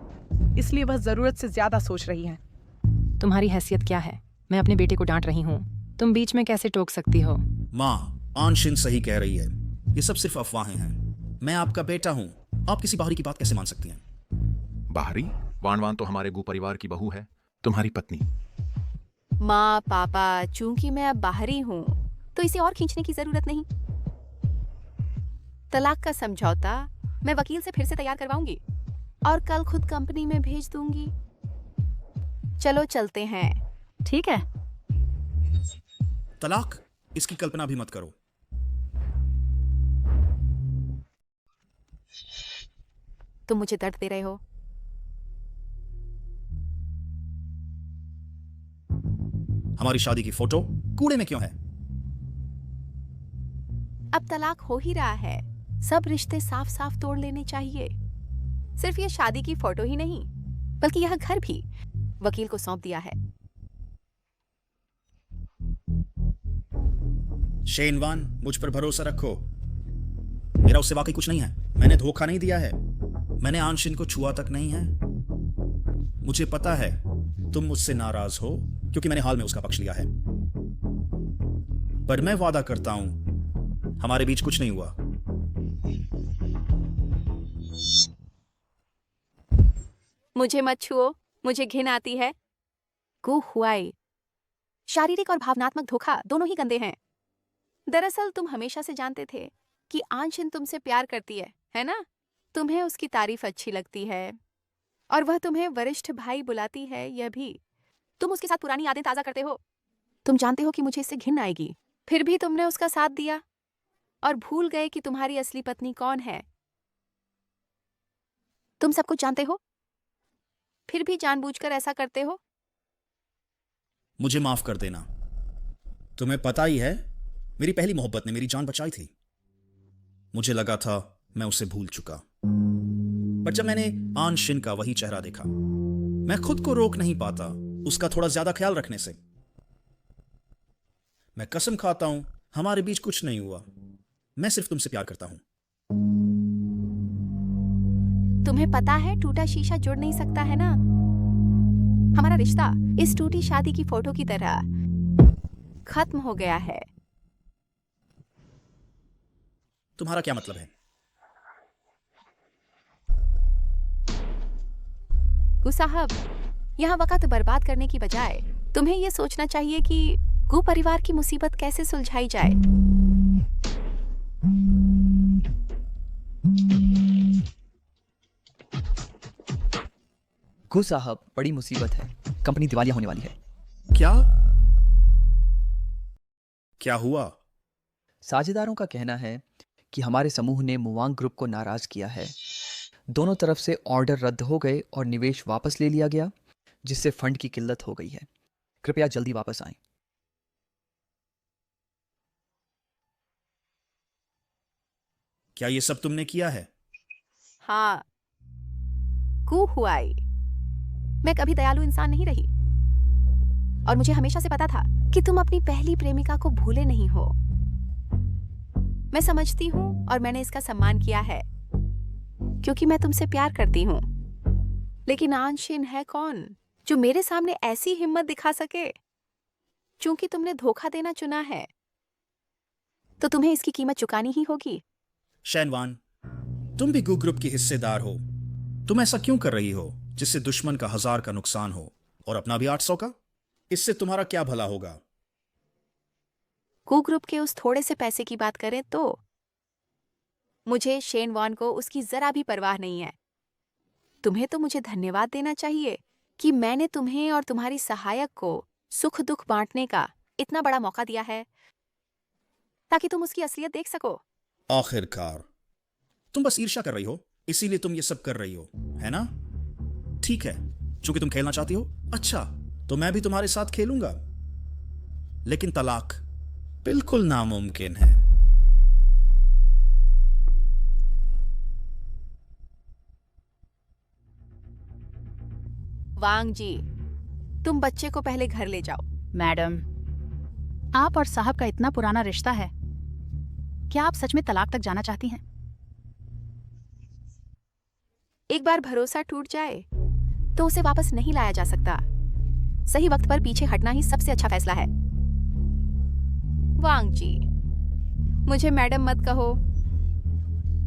इसलिए वह जरूरत से ज्यादा सोच रही है। तुम्हारी हैसियत क्या है? मैं अपने बेटे को डांट रही हूँ, तुम बीच में कैसे टोक सकती हो? माँ, आंशिन सही कह रही है। ये सब सिर्फ अफवाहें हैं। मैं आपका बेटा हूँ, आप किसी बाहरी की बात कैसे मान सकती हैं? बाहरी? वान वान तो हमारे गु परिवार की बहू है, तुम्हारी पत्नी। माँ पापा, चूंकि मैं अब बाहरी हूँ तो इसे और खींचने की जरूरत नहीं। तलाक का समझौता मैं वकील से फिर से तैयार करवाऊंगी और कल खुद कंपनी में भेज दूंगी। चलो चलते हैं। ठीक है। तलाक? इसकी कल्पना भी मत करो। तुम मुझे दर्द दे रहे हो। हमारी शादी की फोटो कूड़े में क्यों है? अब तलाक हो ही रहा है, सब रिश्ते साफ साफ तोड़ लेने चाहिए। सिर्फ ये शादी की फोटो ही नहीं, बल्कि यह घर भी वकील को सौंप दिया है। शेन वान, मुझ पर भरोसा रखो। मेरा उससे वाकई कुछ नहीं है। मैंने धोखा नहीं दिया है। मैंने आंशिन को छुआ तक नहीं है। मुझे पता है तुम मुझसे नाराज हो क्योंकि मैंने हाल में उसका पक्ष लिया है, पर मैं वादा करता हूं हमारे बीच कुछ नहीं हुआ। मुझे मत छुओ, मुझे घिन आती है। गु हुआई, शारीरिक और भावनात्मक धोखा दोनों ही गंदे हैं। दरअसल तुम हमेशा से जानते थे कि आंशिन तुमसे प्यार करती है ना? तुम्हें उसकी तारीफ अच्छी लगती है और वह तुम्हें वरिष्ठ भाई बुलाती है, यह भी। तुम उसके साथ पुरानी यादें ताजा करते हो। तुम जानते हो कि मुझे इससे घिन आएगी, फिर भी तुमने उसका साथ दिया और भूल गए कि तुम्हारी असली पत्नी कौन है। तुम सब कुछ जानते हो, फिर भी जानबूझकर ऐसा करते हो। मुझे माफ कर देना। तुम्हें पता ही है, मेरी पहली मोहब्बत ने मेरी जान बचाई थी। मुझे लगा था मैं उसे भूल चुका, पर जब मैंने आंशिन का वही चेहरा देखा, मैं खुद को रोक नहीं पाता उसका थोड़ा ज्यादा ख्याल रखने से। मैं कसम खाता हूं हमारे बीच कुछ नहीं हुआ। मैं सिर्फ तुमसे प्यार करता हूं। तुम्हें पता है टूटा शीशा जुड़ नहीं सकता है ना? हमारा रिश्ता इस टूटी शादी की फोटो की तरह खत्म हो गया है। तुम्हारा क्या मतलब है? गु साहब, यहाँ वक्त बर्बाद करने की बजाय तुम्हें यह सोचना चाहिए कि गु परिवार की मुसीबत कैसे सुलझाई जाए। गु साहब, बड़ी मुसीबत है। कंपनी दिवालिया होने वाली है। क्या? क्या हुआ? साझेदारों का कहना है कि हमारे समूह ने मुवांग ग्रुप को नाराज किया है। दोनों तरफ से ऑर्डर रद्द हो गए और निवेश वापस ले लिया गया, जिससे फंड की किल्लत हो गई है। कृपया जल्दी वापस आएं। क्या ये सब तुमने किया है? हाँ, गु हुआई, मैं कभी दयालु इंसान नहीं रही और मुझे हमेशा से पता था कि तुम अपनी पहली प्रेमिका को भूले नहीं हो। मैं समझती हूँ और मैंने इसका सम्मान किया है क्योंकि मैं तुमसे प्यार करती हूँ। लेकिन आंशिन है कौन जो मेरे सामने ऐसी हिम्मत दिखा सके? चूंकि तुमने धोखा देना चुना है तो तुम्हें इसकी कीमत चुकानी ही होगी। शैनवान, तुम भी गू ग्रुप की हिस्सेदार हो। तुम ऐसा क्यों कर रही हो जिससे दुश्मन का 1000 का नुकसान हो और अपना भी 800 का? इससे तुम्हारा क्या भला होगा? गू ग्रुप के उस थोड़े से पैसे की बात करें तो मुझे शेन वॉन को उसकी जरा भी परवाह नहीं है। तुम्हें तो मुझे धन्यवाद देना चाहिए कि मैंने तुम्हें और तुम्हारी सहायक को सुख दुख बांटने का इतना बड़ा मौका दिया है ताकि तुम उसकी असलियत देख सको। आखिरकार तुम बस ईर्ष्या कर रही हो, इसीलिए तुम ये सब कर रही हो, है ना? ठीक है, चूंकि तुम खेलना चाहती हो, अच्छा तो मैं भी तुम्हारे साथ खेलूंगा। लेकिन तलाक बिल्कुल नामुमकिन है। वांग जी, तुम बच्चे को पहले घर ले जाओ। मैडम, आप और साहब का इतना पुराना रिश्ता है, क्या आप सच में तलाक तक जाना चाहती हैं? एक बार भरोसा टूट जाए तो उसे वापस नहीं लाया जा सकता। सही वक्त पर पीछे हटना ही सबसे अच्छा फैसला है। वांग जी, मुझे मैडम मत कहो,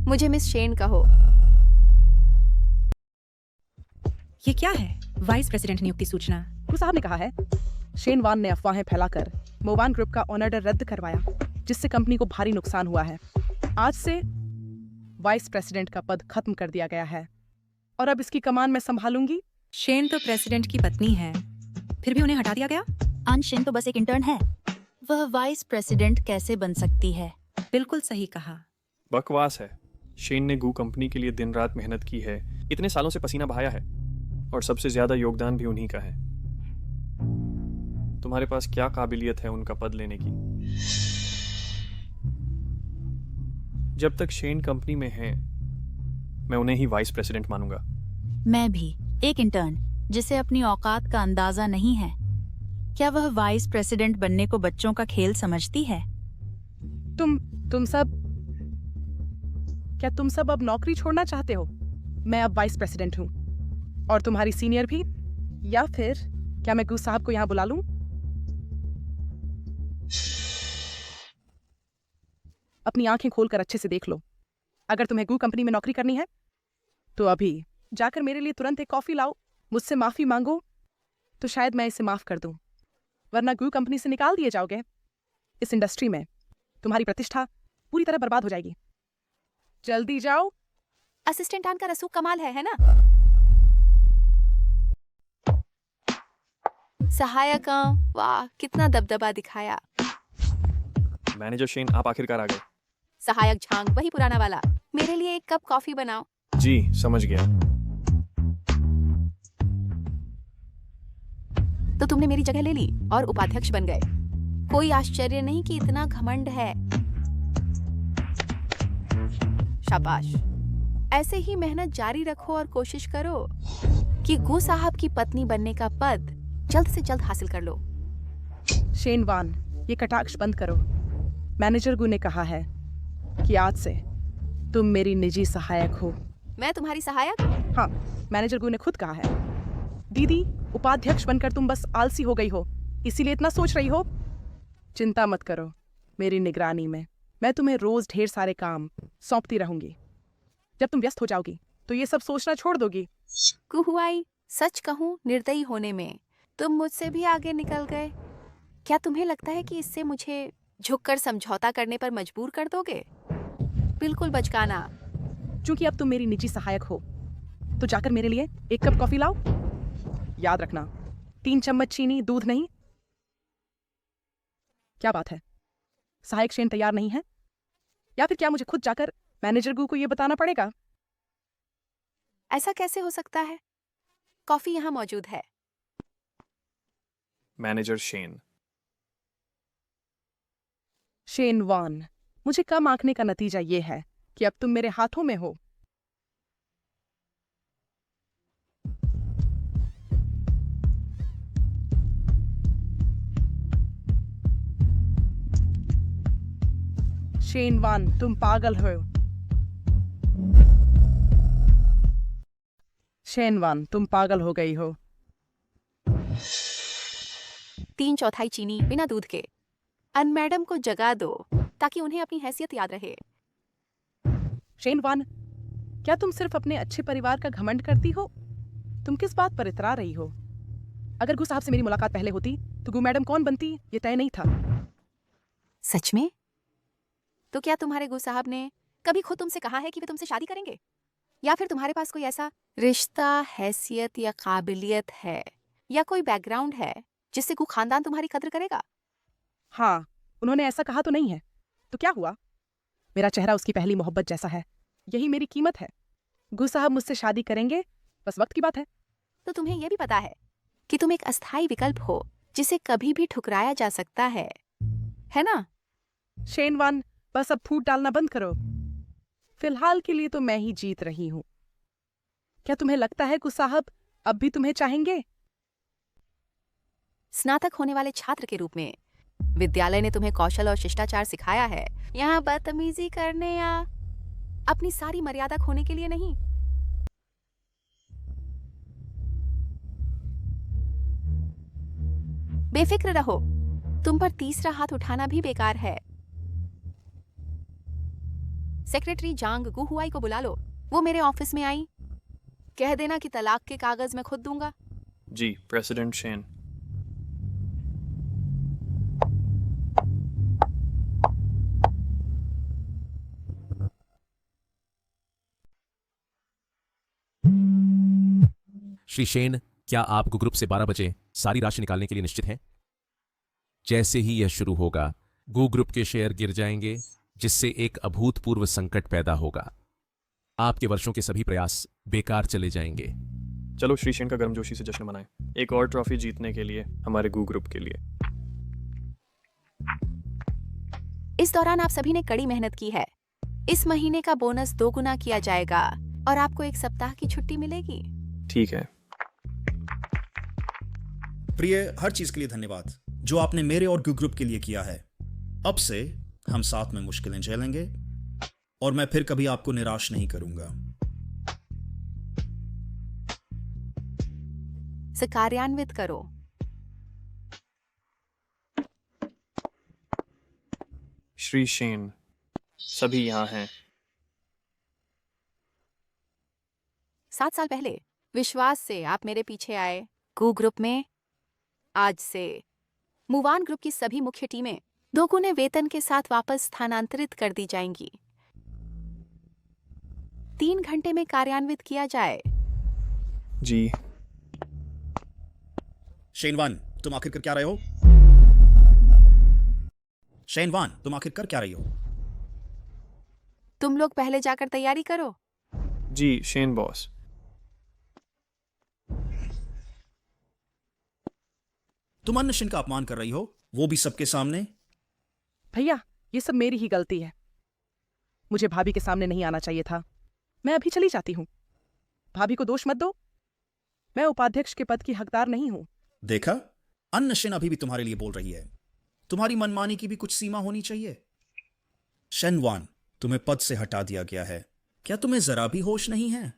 मुझे मिस शेन कहो। ये क्या है? वाइस प्रेसिडेंट नियुक्ति सूचना। गू साहब ने कहा है शेन वान ने अफवाहें फैलाकर मोवान ग्रुप का ऑनर रद्द करवाया, जिससे कंपनी को भारी नुकसान हुआ है। आज से वाइस प्रेसिडेंट का पद खत्म कर दिया गया है और अब इसकी कमान मैं संभालूंगी। शेन तो प्रेसिडेंट की पत्नी है, फिर भी उन्हें हटा दिया गया? अनशिन तो बस एक इंटर्न है, वह वाइस प्रेसिडेंट कैसे बन सकती है? बिल्कुल सही कहा। बकवास है। शेन ने गू कंपनी के लिए दिन रात मेहनत की है, इतने सालों से पसीना बहाया है और सबसे ज्यादा योगदान भी उन्हीं का है। तुम्हारे पास क्या काबिलियत है उनका पद लेने की? जब तक शेन कंपनी में हैं, मैं उन्हें ही वाइस प्रेसिडेंट मानूंगा। मैं भी एक इंटर्न जिसे अपनी औकात का अंदाजा नहीं है। क्या वह वाइस प्रेसिडेंट बनने को बच्चों का खेल समझती है? तुम सब अब नौकरी छोड़ना चाहते हो? मैं अब वाइस प्रेसिडेंट हूँ और तुम्हारी सीनियर भी। या फिर क्या मैं गू साहब को यहाँ बुला लूं? अपनी आंखें खोलकर अच्छे से देख लो। अगर तुम्हें गू कंपनी में नौकरी करनी है तो अभी जाकर मेरे लिए तुरंत एक कॉफी लाओ, मुझसे माफी मांगो तो शायद मैं इसे माफ कर दूं, वरना गू कंपनी से निकाल दिए जाओगे। इस इंडस्ट्री में तुम्हारी प्रतिष्ठा पूरी तरह बर्बाद हो जाएगी। जल्दी जाओ। असिस्टेंट आन का रसूख कमाल है ना? सहायक, वाह कितना दबदबा दिखाया। मैनेजर शेन, आप आखिरकार आ गए। सहायक झांग, वही पुराना वाला। मेरे लिए एक कप कॉफी बनाओ। जी समझ गया। तो तुमने मेरी जगह ले ली और उपाध्यक्ष बन गए। कोई आश्चर्य नहीं कि इतना घमंड है। शाबाश, ऐसे ही मेहनत जारी रखो और कोशिश करो कि गू साहब की पत्नी बनने का पद जल्द से जल्द हासिल कर लो। शेन वान, ये कटाक्ष बंद करो। मैनेजर गू ने कहा है कि आज से तुम मेरी निजी सहायक हो। मैं तुम्हारी सहायक? हाँ, मैनेजर गू ने खुद कहा है। दीदी, उपाध्यक्ष बनकर तुम बस आलसी हो गई हो, इसीलिए इतना सोच रही हो। चिंता मत करो, मेरी निगरानी में मैं तुम्हें रोज ढेर सारे काम सौंपती रहूंगी। जब तुम व्यस्त हो जाओगी तो ये सब सोचना छोड़ दोगी। कुहुआई, सच कहूं, निर्दयी होने में तुम मुझसे भी आगे निकल गए। क्या तुम्हें लगता है कि इससे मुझे झुककर समझौता करने पर मजबूर कर दोगे? बिल्कुल बचकाना। क्योंकि अब तुम मेरी निजी सहायक हो तो जाकर मेरे लिए एक कप कॉफी लाओ। याद रखना, 3 चम्मच चीनी, दूध नहीं। क्या बात है, सहायक शेन तैयार नहीं है? या फिर क्या मुझे खुद जाकर मैनेजर गू को यह बताना पड़ेगा? ऐसा कैसे हो सकता है? कॉफी यहाँ मौजूद है। Manager Shane. शेन वान, मुझे कम आंकने का नतीजा ये है कि अब तुम मेरे हाथों में हो। शेन वान, तुम पागल हो। शेनवान, तुम पागल हो गई हो। 3/4 चीनी बिना दूध के। अन मैडम को जगा दो ताकि उन्हें अपनी हैसियत याद रहे। शेनवान, क्या तुम सिर्फ अपने अच्छे परिवार का घमंड करती हो? तुम किस बात पर इतरा रही हो? अगर गु साहब से मेरी मुलाकात पहले होती तो गु मैडम कौन बनती ये तय नहीं था। सच में? तो क्या तुम्हारे गु साहब ने कभी खुद तुमसे कहा है कि वे तुमसे शादी करेंगे? या फिर तुम्हारे पास कोई ऐसा रिश्ता, हैसियत या काबिलियत है या कोई बैकग्राउंड है जिससे गु खानदान तुम्हारी कद्र करेगा? हाँ, उन्होंने ऐसा कहा तो नहीं है। तो क्या हुआ? मेरा चेहरा उसकी पहली मोहब्बत जैसा है, यही मेरी कीमत है। गु साहब मुझसे शादी करेंगे, बस वक्त की बात है। तो तुम्हें यह भी पता है कि तुम एक अस्थायी विकल्प हो जिसे कभी भी ठुकराया जा सकता है ना? शेनवान, बस अब फूट डालना बंद करो। फिलहाल के लिए तो मैं ही जीत रही हूं। क्या तुम्हें लगता है गु साहब अब भी तुम्हें चाहेंगे? स्नातक होने वाले छात्र के रूप में विद्यालय ने तुम्हें कौशल और शिष्टाचार सिखाया है, यहाँ बदतमीजी करने या अपनी सारी मर्यादा खोने के लिए नहीं। बेफिक्र रहो, तुम पर तीसरा हाथ उठाना भी बेकार है। सेक्रेटरी जांग गुहुआई को बुला लो, वो मेरे ऑफिस में आई। कह देना कि तलाक के कागज मैं खुद दूंगा। जी, प्रेसिडेंट शेन। श्री शेन, क्या आप गु ग्रुप से 12 बजे सारी राशि निकालने के लिए निश्चित हैं? जैसे ही यह शुरू होगा, गु ग्रुप के शेयर गिर जाएंगे, जिससे एक अभूतपूर्व संकट पैदा होगा। आपके वर्षों के सभी प्रयास बेकार चले जाएंगे। चलो श्री शेन का गर्मजोशी से जश्न मनाएं, एक और ट्रॉफी जीतने के लिए, हमारे गु ग्रुप के लिए। इस दौरान आप सभी ने कड़ी मेहनत की है। इस महीने का बोनस 2 गुना किया जाएगा और आपको 1 सप्ताह की छुट्टी मिलेगी। ठीक है। प्रिय, हर चीज के लिए धन्यवाद जो आपने मेरे और गु ग्रुप के लिए किया है। अब से हम साथ में मुश्किलें झेलेंगे और मैं फिर कभी आपको निराश नहीं करूंगा। से कार्यान्वित करो। श्री शेन, सभी यहाँ हैं। 7 साल पहले विश्वास से आप मेरे पीछे आए। गु ग्रुप में आज से मुवान ग्रुप की सभी मुख्य टीमें 2 गुने वेतन के साथ वापस स्थानांतरित कर दी जाएंगी। 3 घंटे में कार्यान्वित किया जाए। जी। शेनवान, तुम आखिर कर क्या रहे हो? शेनवान, तुम आखिर कर क्या रही हो? तुम लोग पहले जाकर तैयारी करो। जी शेन बॉस। तुम अन्य शेन का अपमान कर रही हो, वो भी सबके सामने। भैया, ये सब मेरी ही गलती है। मुझे भाभी के सामने नहीं आना चाहिए था। मैं अभी चली जाती हूँ। भाभी को दोष मत दो। मैं उपाध्यक्ष के पद की हकदार नहीं हूँ। देखा, अन्य शेन अभी भी तुम्हारे लिए बोल रही है। तुम्हारी मनमानी की भी कुछ सीमा होनी चाहिए। शेनवान, तुम्हें पद से हटा दिया गया है। क्या तुम्हें जरा भी होश नहीं है?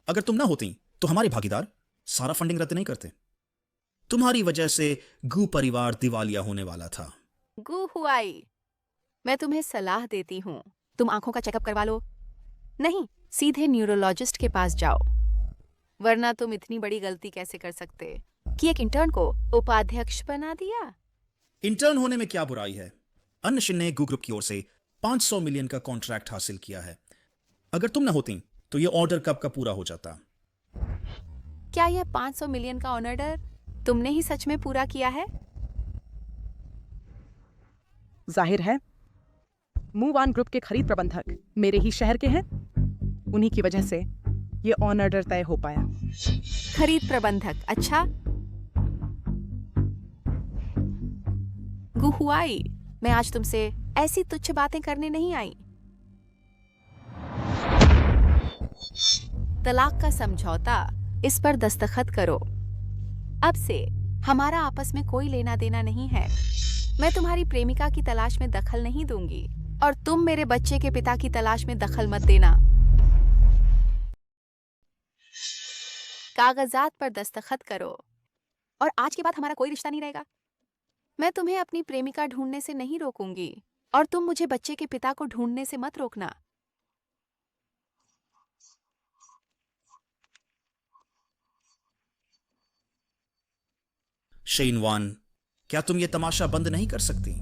अगर तुम ना होती तो हमारे भागीदार सारा फंडिंग रद्द नहीं करते। तुम्हारी वजह से गु परिवार दिवालिया होने वाला था। गु हुआई, मैं तुम्हें सलाह देती हूँ, तुम आंखों का चेकअप करवा लो। नहीं, सीधे न्यूरोलॉजिस्ट के पास जाओ, वरना तुम इतनी बड़ी गलती कैसे कर सकते कि एक इंटर्न को उपाध्यक्ष बना दिया। इंटर्न होने में क्या बुराई है? अन्य शेन ने गु ग्रुप की ओर से 500 मिलियन का कॉन्ट्रैक्ट हासिल किया है। अगर तुम ना होती तो यह ऑर्डर कब का पूरा हो जाता। क्या यह 500 मिलियन का ऑर्डर तुमने ही सच में पूरा किया है? जाहिर है, मुवान ग्रुप के खरीद प्रबंधक मेरे ही शहर के हैं। उन्हीं की वजह से ये ऑर्डर तय हो पाया। खरीद प्रबंधक? अच्छा। गु हुआई, मैं आज तुमसे ऐसी तुच्छ बातें करने नहीं आई। तलाक का समझौता, इस पर दस्तखत करो। अब से हमारा आपस में कोई लेना देना नहीं है। मैं तुम्हारी प्रेमिका की तलाश में दखल नहीं दूंगी और तुम मेरे बच्चे के पिता की तलाश में दखल मत देना। कागजात पर दस्तखत करो और आज के बाद हमारा कोई रिश्ता नहीं रहेगा। मैं तुम्हें अपनी प्रेमिका ढूंढने से नहीं रोकूंगी और तुम मुझे बच्चे के पिता को ढूंढने से मत रोकना। शेन वान, क्या तुम ये तमाशा बंद नहीं कर सकती?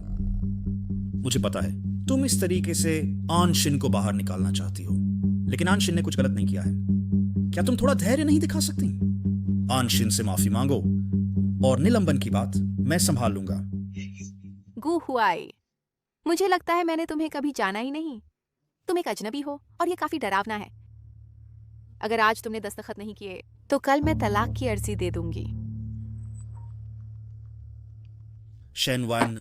मुझे पता है तुम इस तरीके से आनशिन को बाहर निकालना चाहती हो, लेकिन आनशिन ने कुछ गलत नहीं किया है। क्या तुम थोड़ा धैर्य नहीं दिखा सकती? आनशिन से माफी मांगो और निलंबन की बात मैं संभाल लूंगा। गु हुआई, मुझे लगता है मैंने तुम्हें कभी जाना ही नहीं। तुम एक अजनबी हो और ये काफी डरावना है। अगर आज तुमने दस्तखत नहीं किए तो कल मैं तलाक की अर्जी दे दूंगी। शेन वान,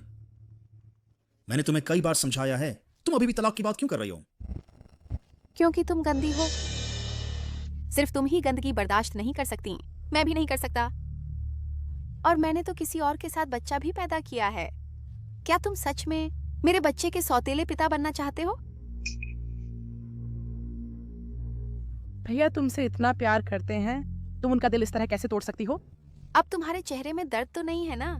मैंने तुम्हें कई बार समझाया है, तुम अभी भी तलाक की बात क्यों कर रही हो? क्योंकि तुम गंदी हो। सिर्फ तुम ही गंदगी बर्दाश्त नहीं कर सकती, मैं भी नहीं कर सकता। और मैंने तो किसी और के साथ बच्चा भी पैदा किया है। क्या तुम सच में मेरे बच्चे के सौतेले पिता बनना चाहते हो? भैया तुमसे इतना प्यार करते हैं, तुम उनका दिल इस तरह कैसे तोड़ सकती हो? अब तुम्हारे चेहरे में दर्द तो नहीं है ना?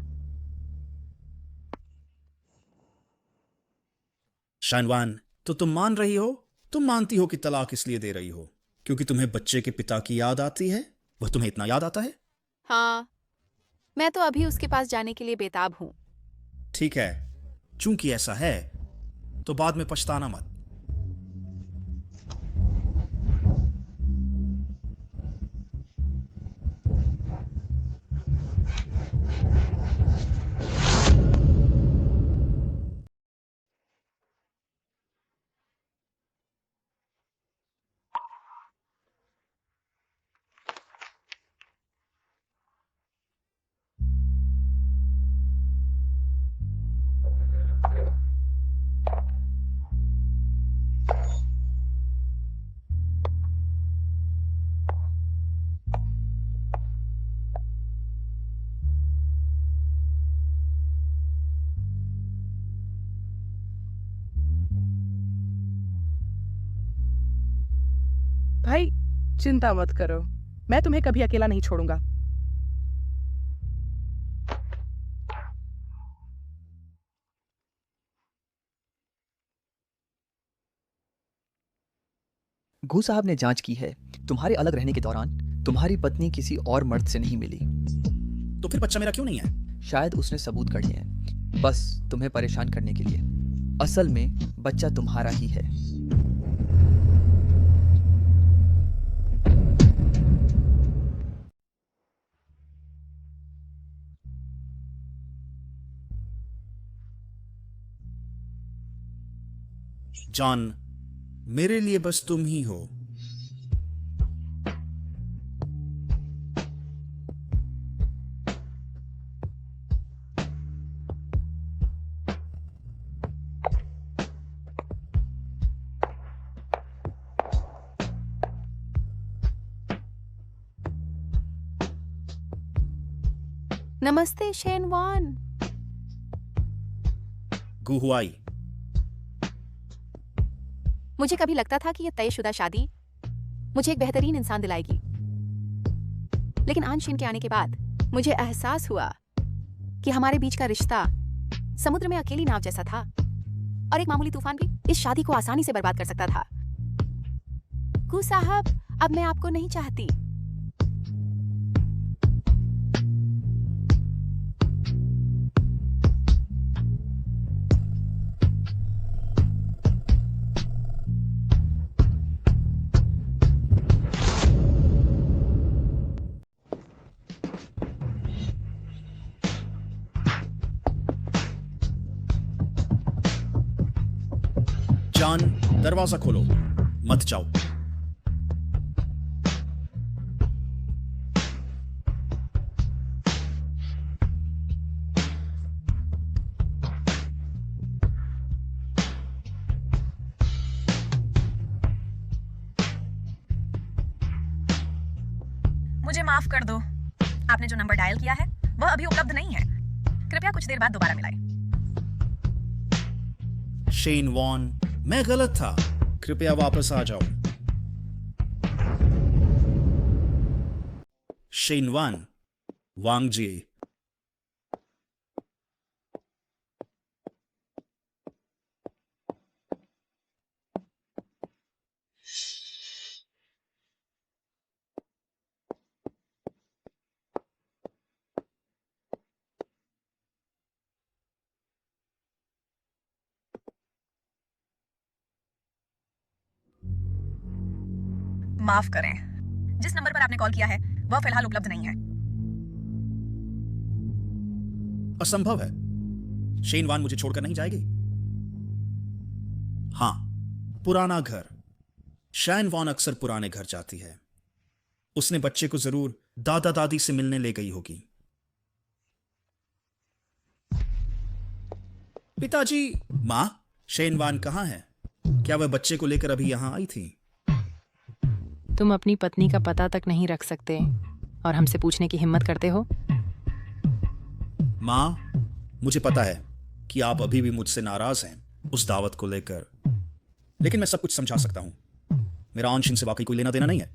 शानवान, तो तुम मान रही हो? तुम मानती हो कि तलाक इसलिए दे रही हो क्योंकि तुम्हें बच्चे के पिता की याद आती है? वह तुम्हें इतना याद आता है? हाँ, मैं तो अभी उसके पास जाने के लिए बेताब हूं। ठीक है, चूंकि ऐसा है तो बाद में पछताना मत। भाई चिंता मत करो, मैं तुम्हें कभी अकेला नहीं छोड़ूंगा। गू साहब ने जांच की है, तुम्हारे अलग रहने के दौरान तुम्हारी पत्नी किसी और मर्द से नहीं मिली। तो फिर बच्चा मेरा क्यों नहीं है? शायद उसने सबूत गढ़े हैं, बस तुम्हें परेशान करने के लिए। असल में बच्चा तुम्हारा ही है। जॉन, मेरे लिए बस तुम ही हो। नमस्ते शेन वान। गुहुआई, मुझे कभी लगता था कि यह तयशुदा शादी मुझे एक बेहतरीन इंसान दिलाएगी, लेकिन आनशिन के आने के बाद मुझे एहसास हुआ कि हमारे बीच का रिश्ता समुद्र में अकेली नाव जैसा था और एक मामूली तूफान भी इस शादी को आसानी से बर्बाद कर सकता था। गु साहब, अब मैं आपको नहीं चाहती। जॉन, दरवाजा खोलो, मत जाओ। मुझे माफ कर दो, आपने जो नंबर डायल किया है वह अभी उपलब्ध नहीं है। कृपया कुछ देर बाद दोबारा मिलाएं। शेन वॉन, मैं गलत था, कृपया वापस आ जाओ। शेनवान वांगजी। माफ करें, जिस नंबर पर आपने कॉल किया है वह फिलहाल उपलब्ध नहीं है। असंभव है, शेनवान मुझे छोड़कर नहीं जाएगी। हां, पुराना घर। शेनवान अक्सर पुराने घर जाती है। उसने बच्चे को जरूर दादा दादी से मिलने ले गई होगी। पिताजी। मां, शेनवान कहां है? क्या वह बच्चे को लेकर अभी यहां आई थी? तुम अपनी पत्नी का पता तक नहीं रख सकते और हमसे पूछने की हिम्मत करते हो? मां, मुझे पता है कि आप अभी भी मुझसे नाराज हैं उस दावत को लेकर, लेकिन मैं सब कुछ समझा सकता हूं। मेरा आंशिन से वाकई कोई लेना देना नहीं है।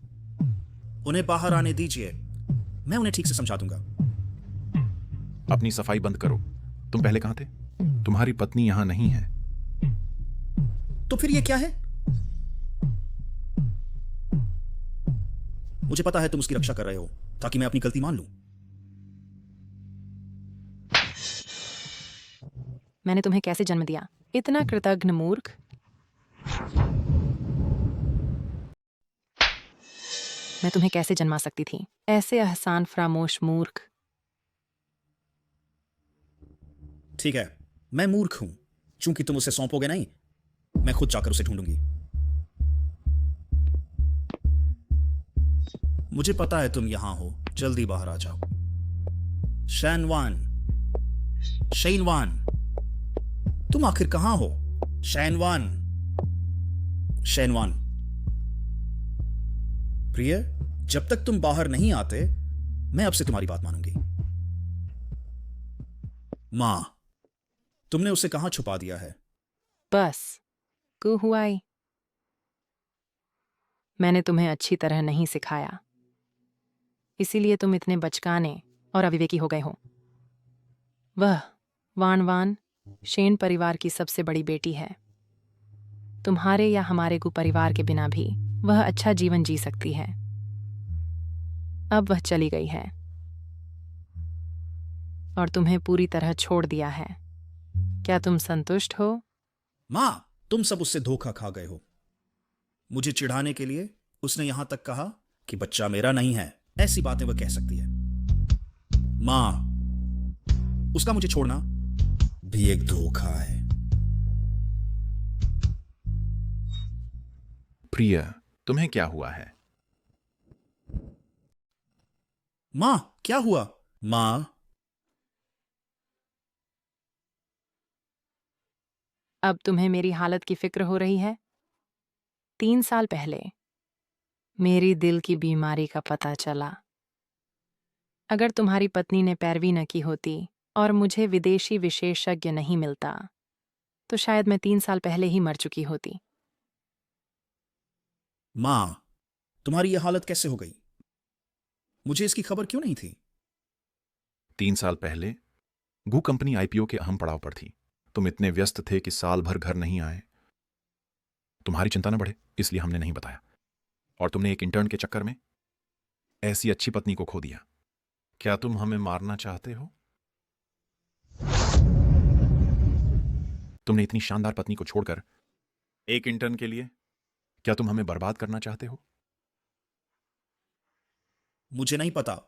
उन्हें बाहर आने दीजिए, मैं उन्हें ठीक से समझा दूंगा। अपनी सफाई बंद करो। तुम पहले कहां थे? तुम्हारी पत्नी यहां नहीं है। तो फिर ये क्या है? मुझे पता है तुम उसकी रक्षा कर रहे हो ताकि मैं अपनी गलती मान लूं। मैंने तुम्हें कैसे जन्म दिया, इतना कृतघ्न मूर्ख। मैं तुम्हें कैसे जन्मा सकती थी, ऐसे एहसान फरामोश मूर्ख। ठीक है, मैं मूर्ख हूं। चूंकि तुम उसे सौंपोगे नहीं, मैं खुद जाकर उसे ढूंढूंगी। मुझे पता है तुम यहां हो, जल्दी बाहर आ जाओ। शेनवान, शेनवान, तुम आखिर कहां हो? शेनवान, शेनवान। प्रिय, जब तक तुम बाहर नहीं आते, मैं अब से तुम्हारी बात मानूंगी। मां, तुमने उसे कहां छुपा दिया है? बस गुहुआई, मैंने तुम्हें अच्छी तरह नहीं सिखाया, इसीलिए तुम इतने बचकाने और अविवेकी हो गए हो। वह वानवान शेन परिवार की सबसे बड़ी बेटी है। तुम्हारे या हमारे गु परिवार के बिना भी वह अच्छा जीवन जी सकती है। अब वह चली गई है और तुम्हें पूरी तरह छोड़ दिया है। क्या तुम संतुष्ट हो? मां, तुम सब उससे धोखा खा गए हो। मुझे चिढ़ाने के लिए उसने यहां तक कहा कि बच्चा मेरा नहीं है। ऐसी बातें वह कह सकती है। मां, उसका मुझे छोड़ना भी एक धोखा है। प्रिय, तुम्हें क्या हुआ है? मां, क्या हुआ? मां, अब तुम्हें मेरी हालत की फिक्र हो रही है? 3 साल पहले मेरी दिल की बीमारी का पता चला। अगर तुम्हारी पत्नी ने पैरवी न की होती और मुझे विदेशी विशेषज्ञ नहीं मिलता, तो शायद मैं 3 साल पहले ही मर चुकी होती। मां, तुम्हारी यह हालत कैसे हो गई? मुझे इसकी खबर क्यों नहीं थी? 3 साल पहले गू कंपनी आईपीओ के अहम पड़ाव पर थी। तुम इतने व्यस्त थे कि साल भर घर नहीं आए। तुम्हारी चिंता न बढ़े, इसलिए हमने नहीं बताया। और तुमने एक इंटर्न के चक्कर में ऐसी अच्छी पत्नी को खो दिया। क्या तुम हमें मारना चाहते हो? तुमने इतनी शानदार पत्नी को छोड़कर एक इंटर्न के लिए, क्या तुम हमें बर्बाद करना चाहते हो? मुझे नहीं पता,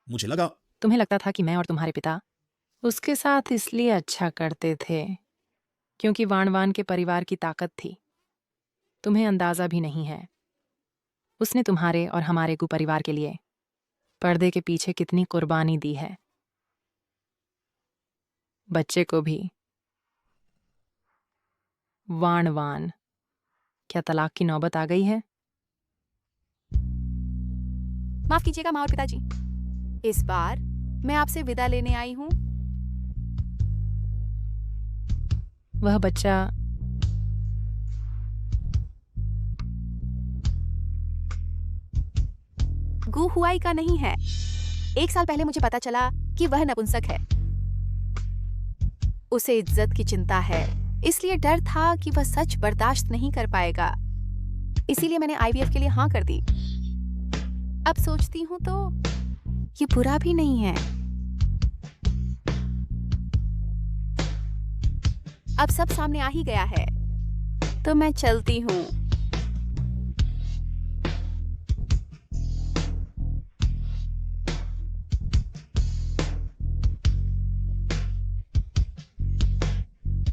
मुझे लगा। तुम्हें लगता था कि मैं और तुम्हारे पिता उसके साथ इसलिए अच्छा करते थे क्योंकि वाणवान के परिवार की ताकत थी। तुम्हें अंदाजा भी नहीं है उसने तुम्हारे और हमारे गु परिवार के लिए पर्दे के पीछे कितनी कुर्बानी दी है। बच्चे को भी। वाणवान, क्या तलाक की नौबत आ गई है? माफ कीजिएगा माँ और पिताजी, इस बार मैं आपसे विदा लेने आई हूँ। वह बच्चा गु हुआई का नहीं है। 1 साल पहले मुझे पता चला कि वह नपुंसक है। उसे इज्जत की चिंता है, इसलिए डर था कि वह सच बर्दाश्त नहीं कर पाएगा। इसीलिए मैंने आईवीएफ के लिए हाँ कर दी। अब सोचती हूँ तो ये बुरा भी नहीं है। अब सब सामने आ ही गया है, तो मैं चलती हूँ।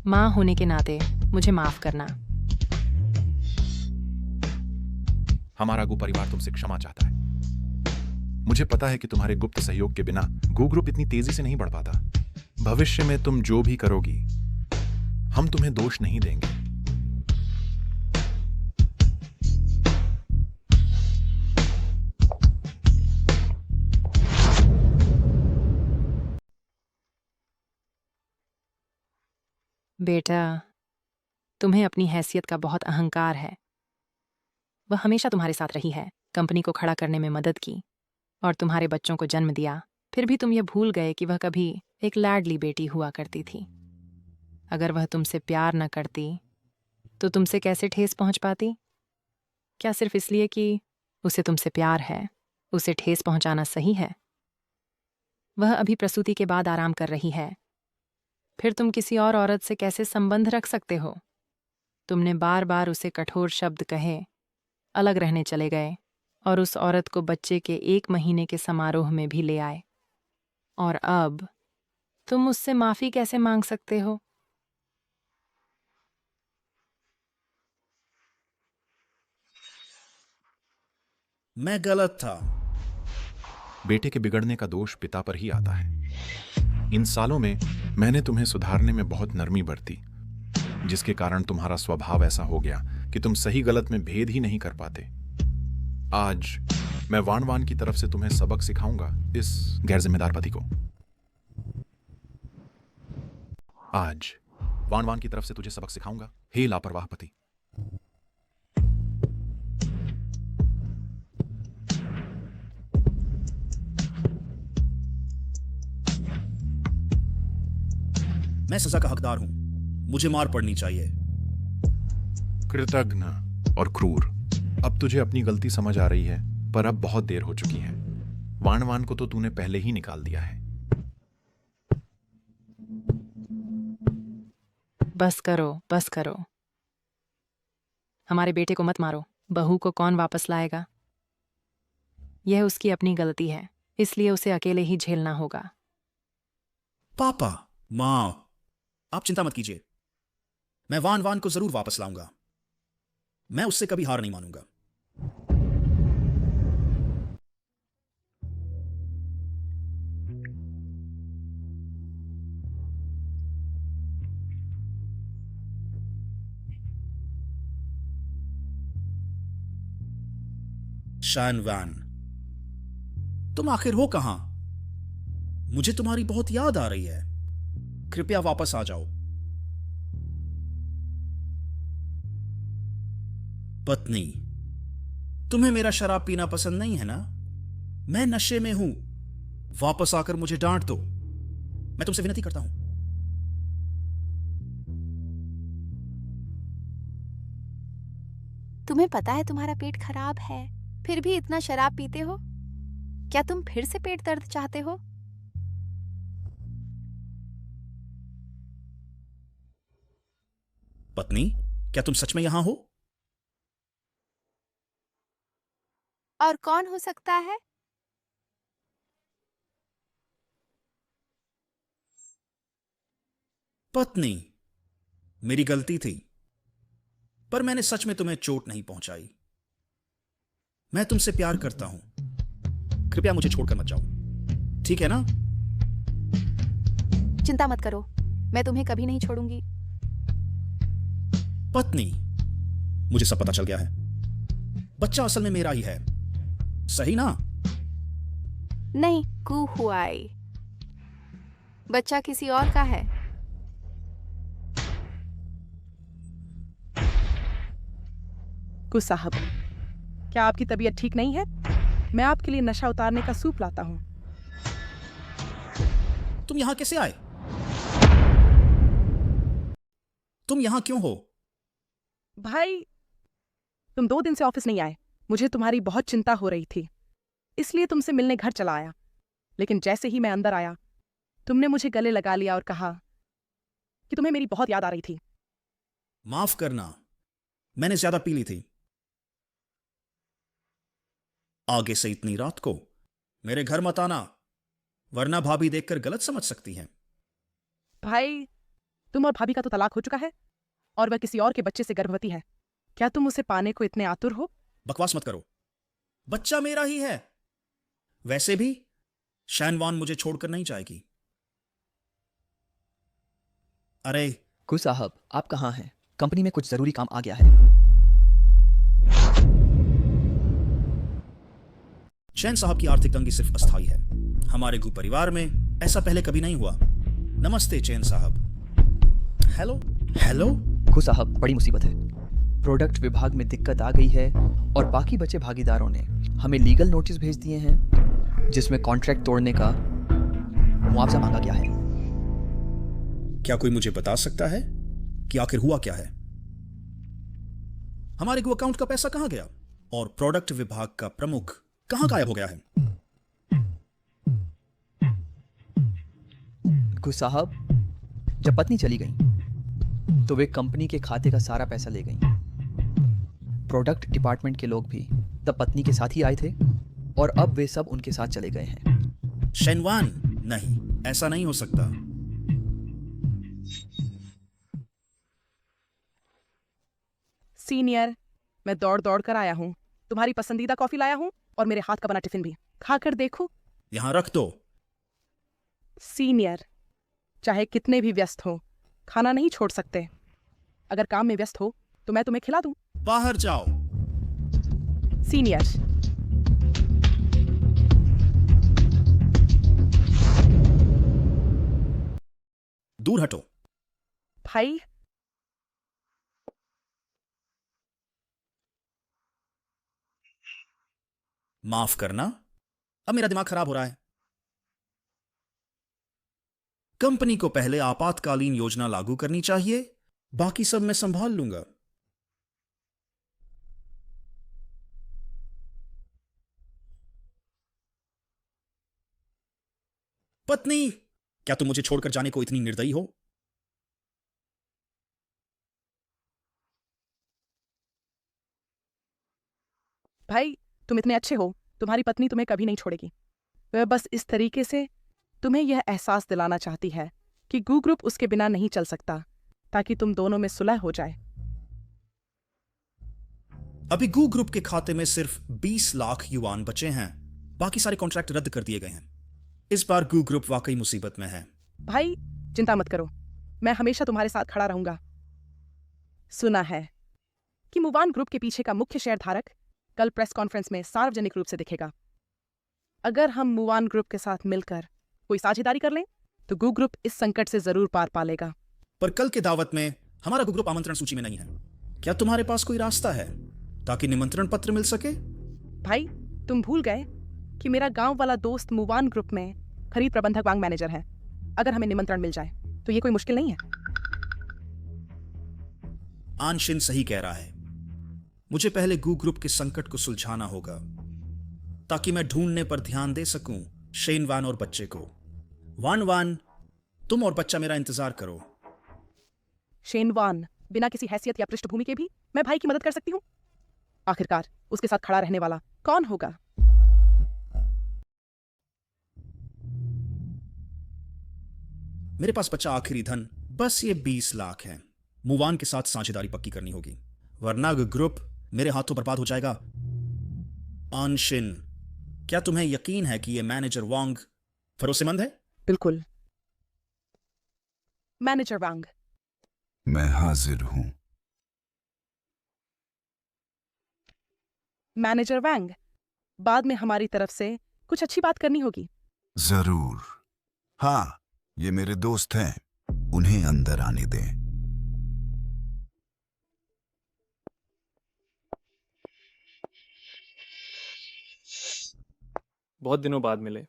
माँ होने के नाते मुझे माफ करना। हमारा गु परिवार तुमसे क्षमा चाहता है। मुझे पता है कि तुम्हारे गुप्त सहयोग के बिना गु ग्रुप इतनी तेजी से नहीं बढ़ पाता। भविष्य में तुम जो भी करोगी, हम तुम्हें दोष नहीं देंगे। बेटा, तुम्हें अपनी हैसियत का बहुत अहंकार है। वह हमेशा तुम्हारे साथ रही है, कंपनी को खड़ा करने में मदद की और तुम्हारे बच्चों को जन्म दिया। फिर भी तुम ये भूल गए कि वह कभी एक लाडली बेटी हुआ करती थी। अगर वह तुमसे प्यार न करती तो तुमसे कैसे ठेस पहुंच पाती? क्या सिर्फ इसलिए कि उसे तुमसे प्यार है, उसे ठेस पहुंचाना सही है? वह अभी प्रसूति के बाद आराम कर रही है, फिर तुम किसी और औरत से कैसे संबंध रख सकते हो? तुमने बार बार उसे कठोर शब्द कहे, अलग रहने चले गए और उस औरत को बच्चे के 1 महीने के समारोह में भी ले आए। और अब तुम उससे माफी कैसे मांग सकते हो? मैं गलत था। बेटे के बिगड़ने का दोष पिता पर ही आता है। इन सालों में मैंने तुम्हें सुधारने में बहुत नरमी बरती, जिसके कारण तुम्हारा स्वभाव ऐसा हो गया कि तुम सही गलत में भेद ही नहीं कर पाते। आज मैं वान वान की तरफ से तुम्हें सबक सिखाऊंगा, इस गैर जिम्मेदार पति को। आज वान वान की तरफ से तुझे सबक सिखाऊंगा, हे लापरवाह पति। मैं सजा का हकदार हूं, मुझे मार पड़नी चाहिए। कृतघ्न और क्रूर। अब तुझे अपनी गलती समझ आ रही है, पर अब बहुत देर हो चुकी है। वान वान को तो तूने पहले ही निकाल दिया है। बस करो, बस करो। हमारे बेटे को मत मारो। बहू को कौन वापस लाएगा? यह उसकी अपनी गलती है, इसलिए उसे अकेले ही झेलना होगा। पापा, माँ, आप चिंता मत कीजिए। मैं वान वान को जरूर वापस लाऊंगा। मैं उससे कभी हार नहीं मानूंगा। शान वान, तुम आखिर हो कहां? मुझे तुम्हारी बहुत याद आ रही है। कृपया वापस आ जाओ। पत्नी, तुम्हें मेरा शराब पीना पसंद नहीं है ना? मैं नशे में हूं। वापस आकर मुझे डांट दो। मैं तुमसे विनती करता हूं। तुम्हें पता है तुम्हारा पेट खराब है, फिर भी इतना शराब पीते हो? क्या तुम फिर से पेट दर्द चाहते हो? पत्नी, क्या तुम सच में यहां हो? और कौन हो सकता है? पत्नी, मेरी गलती थी, पर मैंने सच में तुम्हें चोट नहीं पहुंचाई। मैं तुमसे प्यार करता हूं। कृपया मुझे छोड़कर मत जाओ, ठीक है ना? चिंता मत करो, मैं तुम्हें कभी नहीं छोड़ूंगी। पत्नी, मुझे सब पता चल गया है। बच्चा असल में मेरा ही है, सही ना? नहीं, कू हुआई। बच्चा किसी और का है। कु साहब, क्या आपकी तबीयत ठीक नहीं है? मैं आपके लिए नशा उतारने का सूप लाता हूँ। तुम यहां कैसे आए? तुम यहां क्यों हो? भाई, तुम 2 दिन से ऑफिस नहीं आए। मुझे तुम्हारी बहुत चिंता हो रही थी, इसलिए तुमसे मिलने घर चला आया। लेकिन जैसे ही मैं अंदर आया, तुमने मुझे गले लगा लिया और कहा कि तुम्हें मेरी बहुत याद आ रही थी। माफ करना, मैंने ज्यादा पी ली थी। आगे से इतनी रात को मेरे घर मत आना, वरना भाभी देखकर गलत समझ सकती हैं। भाई, तुम और भाभी का तो तलाक हो चुका है और वह किसी और के बच्चे से गर्भवती है। क्या तुम उसे पाने को इतने आतुर हो? बकवास मत करो, बच्चा मेरा ही है। वैसे भी शैनवान मुझे छोड़कर नहीं जाएगी। अरे गु साहब, आप कहाँ हैं? कंपनी में कुछ ज़रूरी काम आ गया है। शैन साहब की आर्थिक तंगी सिर्फ अस्थायी है। हमारे गु परिवार में ऐसा पहले कभी नहीं हुआ। नमस्ते चैन साहब। Hello hello. गु साहब, बड़ी मुसीबत है। प्रोडक्ट विभाग में दिक्कत आ गई है और बाकी बचे भागीदारों ने हमें लीगल नोटिस भेज दिए हैं, जिसमें कॉन्ट्रैक्ट तोड़ने का मुआवजा मांगा गया है। क्या कोई मुझे बता सकता है कि आखिर हुआ क्या है? हमारे गु अकाउंट का पैसा कहां गया और प्रोडक्ट विभाग का प्रमुख कहां गायब हो गया है? गु साहब, जब पत्नी चली गई तो वे कंपनी के खाते का सारा पैसा ले गई। प्रोडक्ट डिपार्टमेंट के लोग भी तब पत्नी के साथ ही आए थे और अब वे सब उनके साथ चले गए हैं। शैनवान, नहीं, ऐसा नहीं हो सकता। सीनियर, मैं दौड़ दौड़ कर आया हूँ। तुम्हारी पसंदीदा कॉफी लाया हूँ और मेरे हाथ का बना टिफिन भी। खाकर देखो। यहां रख दो। सीनियर, चाहे कितने भी व्यस्त हो, खाना नहीं छोड़ सकते। अगर काम में व्यस्त हो तो मैं तुम्हें खिला दूं। बाहर जाओ। सीनियर, दूर हटो। भाई, माफ करना, अब मेरा दिमाग खराब हो रहा है। कंपनी को पहले आपातकालीन योजना लागू करनी चाहिए, बाकी सब मैं संभाल लूंगा। पत्नी, क्या तुम मुझे छोड़कर जाने को इतनी निर्दयी हो? भाई, तुम इतने अच्छे हो, तुम्हारी पत्नी तुम्हें कभी नहीं छोड़ेगी। वह बस इस तरीके से तुम्हें यह एहसास दिलाना चाहती है कि गू ग्रुप उसके बिना नहीं चल सकता, ताकि तुम दोनों में सुलह हो जाए। अभी गू ग्रुप के खाते में सिर्फ 20 लाख युआन बचे हैं। बाकी सारे कॉन्ट्रैक्ट रद्द कर दिए गए हैं। इस बार गू ग्रुप वाकई मुसीबत में है। भाई, चिंता मत करो, मैं हमेशा तुम्हारे साथ खड़ा रहूंगा। सुना है कि मुवान ग्रुप के पीछे का मुख्य शेयरधारक कल प्रेस कॉन्फ्रेंस में सार्वजनिक रूप से दिखेगा। अगर हम मुवान ग्रुप के साथ मिलकर कोई साझेदारी कर लें तो गू ग्रुप इस संकट से जरूर पार पा लेगा। पर कल के दावत में हमारा गू ग्रुप आमंत्रण सूची में नहीं है। क्या तुम्हारे पास कोई रास्ता है ताकि निमंत्रण पत्र मिल सके? भाई, तुम भूल गए कि मेरा गांव वाला दोस्त मुवान ग्रुप में खरीद प्रबंधक वांग मैनेजर है। अगर हमें निमंत्रण मिल जाए तो ये कोई मुश्किल नहीं है। आनशिन सही कह रहा है। मुझे पहले गू ग्रुप के संकट को सुलझाना होगा ताकि मैं ढूंढने पर ध्यान दे सकूं शेन वान और बच्चे को। वान वान, तुम और बच्चा मेरा इंतजार करो। शेनवान, बिना किसी हैसियत या पृष्ठभूमि के भी मैं भाई की मदद कर सकती हूँ। आखिरकार उसके साथ खड़ा रहने वाला कौन होगा? मेरे पास बचा आखिरी धन बस ये 20 लाख है। मुवान के साथ साझेदारी पक्की करनी होगी, वरना ग्रुप मेरे हाथों बर्बाद हो जाएगा। आनशिन, क्या तुम्हें यकीन है कि ये मैनेजर वांग भरोसेमंद है? बिल्कुल। मैनेजर वांग, मैं हाजिर हूं। मैनेजर वांग, बाद में हमारी तरफ से कुछ अच्छी बात करनी होगी। जरूर। हाँ, ये मेरे दोस्त हैं, उन्हें अंदर आने दें। बहुत दिनों बाद मिले।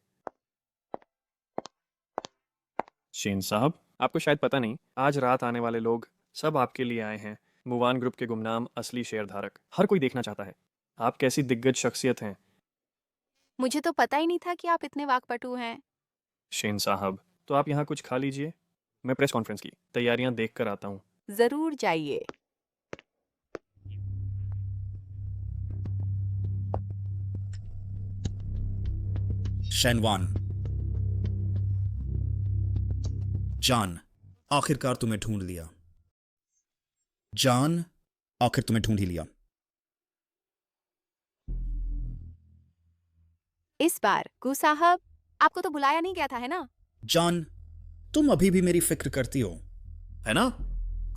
शेन साहब, आपको शायद पता नहीं, आज रात आने वाले लोग सब आपके लिए आए हैं। मुवान ग्रुप के गुमनाम असली शेयरधारक। हर कोई देखना चाहता है आप कैसी दिग्गज शख्सियत हैं। मुझे तो पता ही नहीं था कि आप इतने वाकपटू हैं। शेन साहब, तो आप यहाँ कुछ खा लीजिए, मैं प्रेस कॉन्फ्रेंस की तैयारियां देख कर आता हूँ। जरूर जाइए। शैनवान, जान, आखिरकार तुम्हें ढूंढ लिया। जान, आखिर तुम्हें ढूंढ ही लिया। इस बार गु साहब, आपको तो बुलाया नहीं गया था, है ना? जान, तुम अभी भी मेरी फिक्र करती हो, है ना?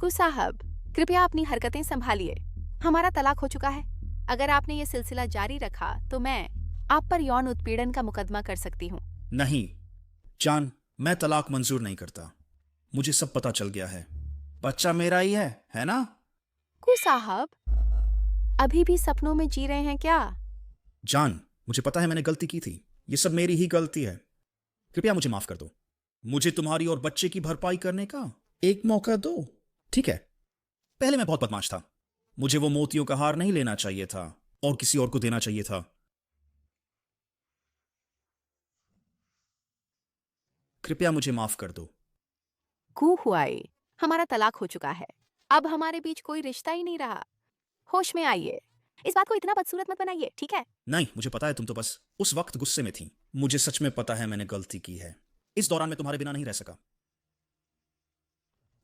गु साहब, कृपया अपनी हरकतें संभालिए। हमारा तलाक हो चुका है। अगर आपने ये सिलसिला जारी रखा तो मैं आप पर यौन उत्पीड़न का मुकदमा कर सकती हूँ। नहीं जान, मैं तलाक मंजूर नहीं करता। मुझे सब पता चल गया है। बच्चा मेरा ही है ना? गु साहब, अभी भी सपनों में जी रहे हैं क्या? जान, मुझे पता है मैंने गलती की थी। ये सब मेरी ही गलती है। कृपया मुझे माफ कर दो। मुझे तुम्हारी और बच्चे की भरपाई करने का एक मौका दो, ठीक है? पहले मैं बहुत बदमाश था। मुझे वो मोतियों का हार नहीं लेना चाहिए था और किसी और को देना चाहिए था। कृपया मुझे माफ कर दो। गु हुआई, हमारा तलाक हो चुका है। अब हमारे बीच कोई रिश्ता ही नहीं रहा। होश में आइए। इस बात को इतना बदसूरत मत बनाइए, ठीक है? नहीं, मुझे पता है तुम तो बस उस वक्त गुस्से में थी। मुझे सच में पता है मैंने गलती की है। इस दौरान मैं तुम्हारे बिना नहीं रह सका।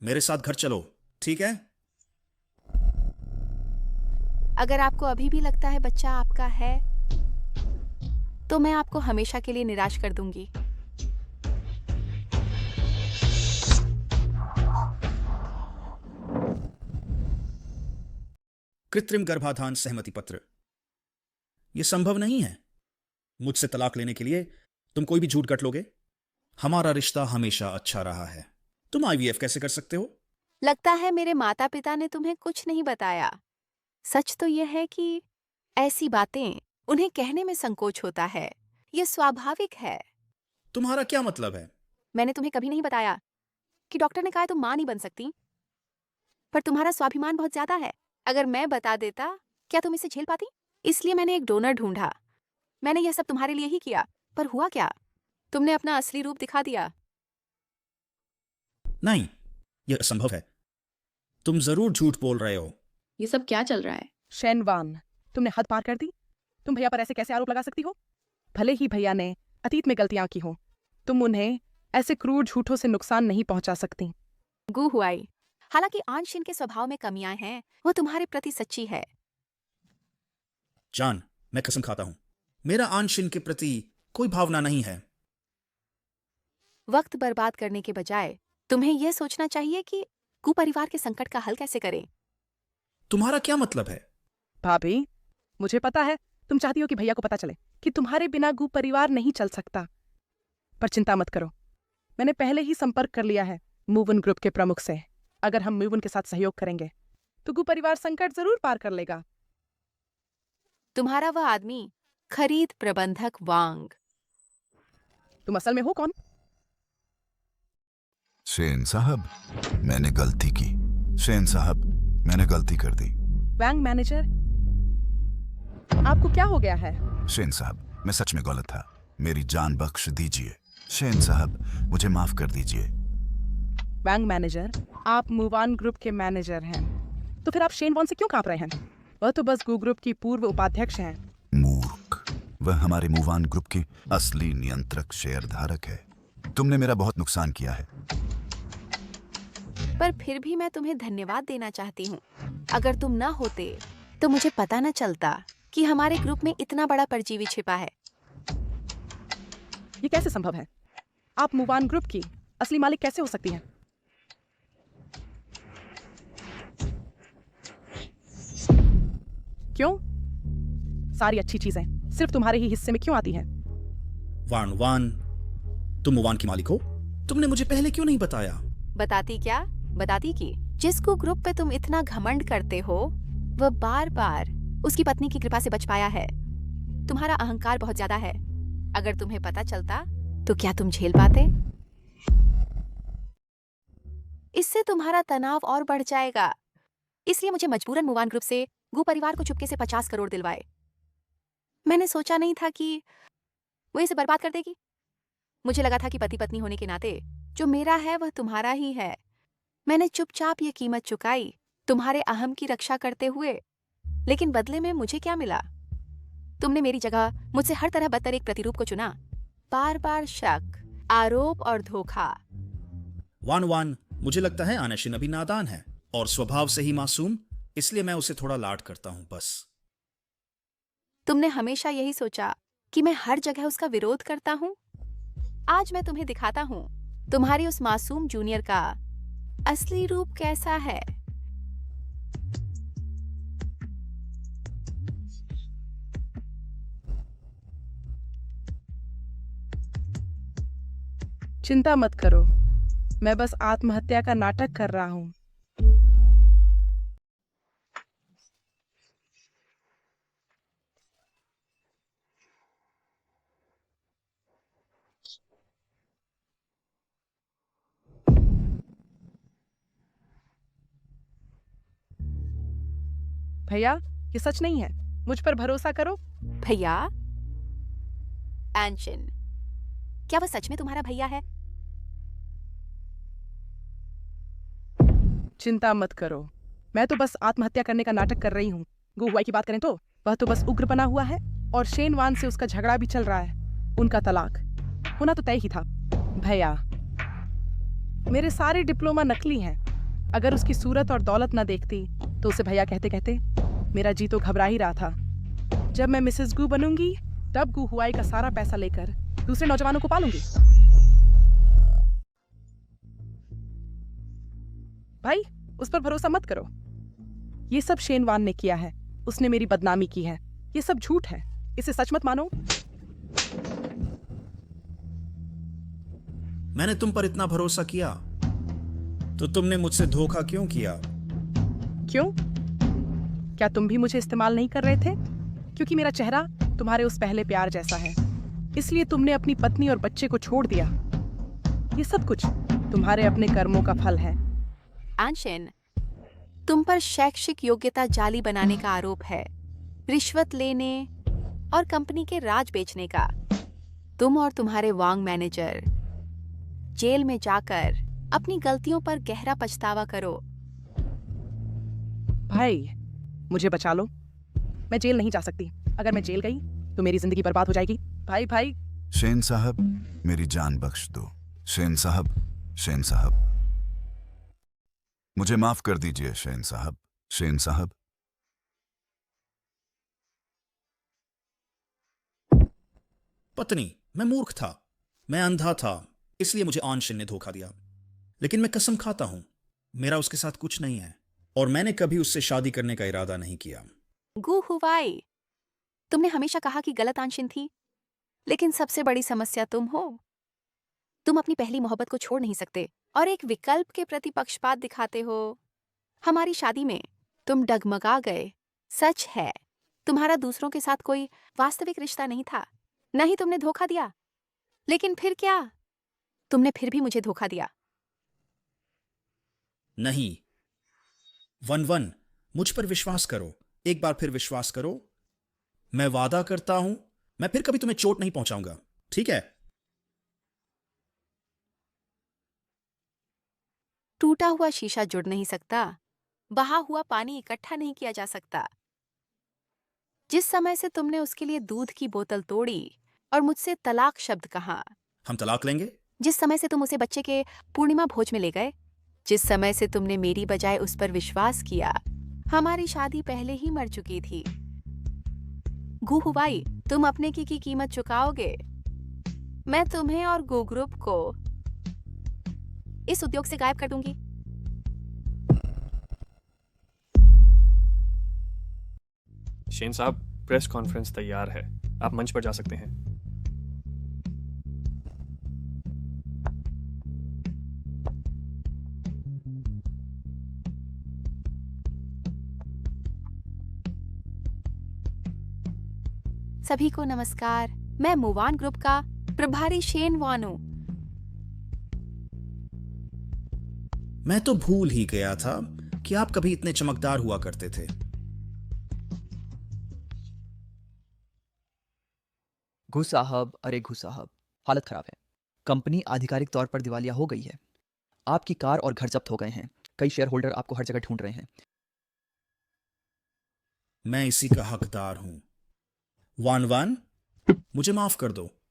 मेरे साथ घर चलो, ठीक है? अगर आपको अभी भी लगता है बच्चा आपका है, तो मैं आपको हमेशा के लिए निराश कर दूंगी। कृत्रिम गर्भाधान सहमति पत्र। यह संभव नहीं है। मुझसे तलाक लेने के लिए तुम कोई भी झूठ गढ़ लोगे। हमारा रिश्ता हमेशा अच्छा रहा है। तुम आईवीएफ कैसे कर सकते हो? लगता है मेरे माता पिता ने तुम्हें कुछ नहीं बताया। सच तो यह है कि ऐसी बातें उन्हें कहने में संकोच होता है। यह स्वाभाविक है। तुम्हारा क्या मतलब है? मैंने तुम्हें कभी नहीं बताया कि डॉक्टर ने कहा तुम मां नहीं बन सकती, पर तुम्हारा स्वाभिमान बहुत ज्यादा है। अगर मैं बता देता, क्या तुम इसे झेल पाती? इसलिए मैंने एक डोनर ढूंढा। मैंने यह सब तुम्हारे लिए ही किया, पर हुआ क्या? तुमने अपना असली रूप दिखा दिया। नहीं, यह असंभव है। तुम जरूर झूठ बोल रहे हो। ये सब क्या चल रहा है? शैनवान, तुमने हद पार कर दी। तुम भैया पर ऐसे कैसे आरोप लगा सकती हो? भले ही भैया ने अतीत में गलतियां की हो, तुम उन्हें ऐसे क्रूर झूठों से नुकसान नहीं पहुंचा सकती। गु हुआई, हालांकि आंशिन के स्वभाव में कमियां हैं, वो तुम्हारे प्रति सच्ची है। जान, मैं कसम खाता हूं, मेरा आंशिन के प्रति कोई भावना नहीं है। वक्त बर्बाद करने के बजाय तुम्हें यह सोचना चाहिए कि गु परिवार के संकट का हल कैसे करें। तुम्हारा क्या मतलब है? भाभी, मुझे पता है तुम चाहती हो कि भैया को पता चले कि तुम्हारे बिना गु परिवार नहीं चल सकता। पर चिंता मत करो, मैंने पहले ही संपर्क कर लिया है मूवन ग्रुप के प्रमुख से। अगर हम मूवन के साथ सहयोग करेंगे तो गु परिवार संकट जरूर पार कर लेगा। तुम्हारा वह आदमी खरीद प्रबंधक वांग। तुम असल में हो कौन? शेन साहब, मैंने गलती की। शेन साहब, मैंने गलती कर दी। वांग मैनेजर, आपको क्या हो गया है? शेन साहब, मैं सच में गलत था। मेरी जान बख्श दीजिए। शेन साहब, मुझे माफ कर दीजिए। वांग मैनेजर, आप मुवान ग्रुप के मैनेजर हैं, तो फिर आप शेन वॉन से क्यों कांप रहे हैं? वह तो बस गु ग्रुप की पूर्व उपाध्यक्ष हैं। मूर्ख, वह हमारे मुवान ग्रुप के असली नियंत्रक शेयरधारक है। तुमने मेरा बहुत नुकसान किया है। पर फिर भी मैं तुम्हें धन्यवाद देना चाहती हूँ। अगर तुम ना होते तो मुझे पता न चलता कि हमारे ग्रुप में इतना बड़ा परजीवी छिपा है। ये कैसे संभव है? आप मुवान ग्रुप की असली मालिक कैसे हो सकती हैं? क्यों? सारी अच्छी चीजें सिर्फ तुम्हारे ही हिस्से में क्यों आती हैं? वान वान, तुम मुवान की मालिक हो? तुमने मुझे पहले क्यों नहीं बताया? बताती क्या? बताती कि जिसको ग्रुप पे तुम इतना घमंड करते हो, वह बार बार उसकी पत्नी की कृपा से बच पाया है। तुम्हारा अहंकार बहुत ज्यादा है। अगर तुम्हें पता चलता तो क्या तुम झेल पाते? इससे तुम्हारा तनाव और बढ़ जाएगा। इसलिए मुझे मजबूरन मुवान ग्रुप से गू परिवार को चुपके से 50 करोड़ दिलवाए। मैंने सोचा नहीं था कि वो इसे बर्बाद कर देगी। मुझे लगा था कि पति पत्नी होने के नाते जो मेरा है वह तुम्हारा ही है। मैंने चुपचाप ये कीमत चुकाई तुम्हारे अहम की रक्षा करते हुए। लेकिन बदले में मुझे क्या मिला? तुमने मेरी जगह मुझसे हर तरह बदतर एक प्रतिरूप को चुना। बार बार शक, आरोप और धोखा। वान वान, मुझे लगता है आनशिन अभी नादान है और स्वभाव से ही मासूम, इसलिए मैं उसे थोड़ा लाड करता हूं बस। तुमने हमेशा यही सोचा कि मैं हर जगह उसका विरोध करता हूं। आज मैं तुम्हें दिखाता हूं तुम्हारी उस मासूम जूनियर का असली रूप कैसा है। चिंता मत करो, मैं बस आत्महत्या का नाटक कर रहा हूँ। भैया, ये सच नहीं है, मुझ पर भरोसा करो। भैया? एंशिन, क्या वह सच में तुम्हारा भैया है? चिंता मत करो, मैं तो बस आत्महत्या करने का नाटक कर रही हूँ। गु हुआई की बात करें तो वह तो बस उग्र बना हुआ है और शेन वान से उसका झगड़ा भी चल रहा है। उनका तलाक होना तो तय ही था। भैया, मेरे सारे डिप्लोमा नकली हैं। अगर उसकी सूरत और दौलत ना देखती तो उसे भैया कहते कहते मेरा जी तो घबरा ही रहा था। जब मैं मिसेस गु बनूंगी तब गु हुआई का सारा पैसा लेकर दूसरे नौजवानों को पालूंगी। भाई, उस पर भरोसा मत करो। ये सब शेन वान ने किया है, उसने मेरी बदनामी की है। ये सब झूठ है, इसे सच मत मानो। मैंने तुम पर इतना भरोसा किया तो तुमने मुझसे धोखा क्यों किया? क्यों? क्या तुम भी मुझे इस्तेमाल नहीं कर रहे थे? क्योंकि मेरा चेहरा तुम्हारे उस पहले प्यार जैसा है, इसलिए तुमने अपनी पत्नी और बच्चे को छोड़ दिया। ये सब कुछ तुम्हारे अपने कर्मों का फल है। एंशिन, तुम पर शैक्षिक योग्यता जाली बनाने का आरोप है, रिश्वत लेने और कंपनी के राज बेचने का। तुम और तुम्हारे वांग मैनेजर जेल में जाकर अपनी गलतियों पर गहरा पछतावा करो। भाई, मुझे बचा लो, मैं जेल नहीं जा सकती। अगर मैं जेल गई तो मेरी जिंदगी बर्बाद हो जाएगी। भाई भाई। शेन साहब, मेरी जान बख्श दो। शेन साहब, शेन साहब, मुझे माफ कर दीजिए शेन साहब। शेन साहब। पत्नी, मैं मूर्ख था, मैं अंधा था, इसलिए मुझे आनशिन ने धोखा दिया। लेकिन मैं कसम खाता हूं मेरा उसके साथ कुछ नहीं है और मैंने कभी उससे शादी करने का इरादा नहीं किया। गु हुआई, तुमने हमेशा कहा कि गलत आंशिन थी, लेकिन सबसे बड़ी समस्या तुम हो। तुम अपनी पहली मोहब्बत को छोड़ नहीं सकते और एक विकल्प के प्रति पक्षपात दिखाते हो। हमारी शादी में तुम डगमगा गए। सच है, तुम्हारा दूसरों के साथ कोई वास्तविक रिश्ता नहीं था, न ही तुमने धोखा दिया। लेकिन फिर क्या? तुमने फिर भी मुझे धोखा दिया। नहीं, वन वन, मुझ पर विश्वास करो, एक बार फिर विश्वास करो। मैं वादा करता हूं मैं फिर कभी तुम्हें चोट नहीं पहुंचाऊंगा, ठीक है? टूटा हुआ शीशा जुड़ नहीं सकता, बहा हुआ पानी इकट्ठा नहीं किया जा सकता। जिस समय से तुमने उसके लिए दूध की बोतल तोड़ी और मुझसे तलाक शब्द कहा, हम तलाक लेंगे। जिस समय से तुम उसे बच्चे के पूर्णिमा भोज में ले गए, जिस समय से तुमने मेरी बजाय उस पर विश्वास किया, हमारी शादी पहले ही मर चुकी थी। गु हुआई, तुम अपने की कीमत चुकाओगे। मैं तुम्हें और गु ग्रुप को इस उद्योग से गायब कर दूंगी। शेन साहब, प्रेस कॉन्फ्रेंस तैयार है, आप मंच पर जा सकते हैं। सभी को नमस्कार, मैं मुवान ग्रुप का प्रभारी शेन वान हूं। मैं तो भूल ही गया था कि आप कभी इतने चमकदार हुआ करते थे। घू साहब, अरे घू साहब, हालत खराब है। कंपनी आधिकारिक तौर पर दिवालिया हो गई है। आपकी कार और घर जब्त हो गए हैं। कई शेयर होल्डर आपको हर जगह ढूंढ रहे हैं। मैं इसी का हकदार हूं। वान वान, मुझे माफ कर दो।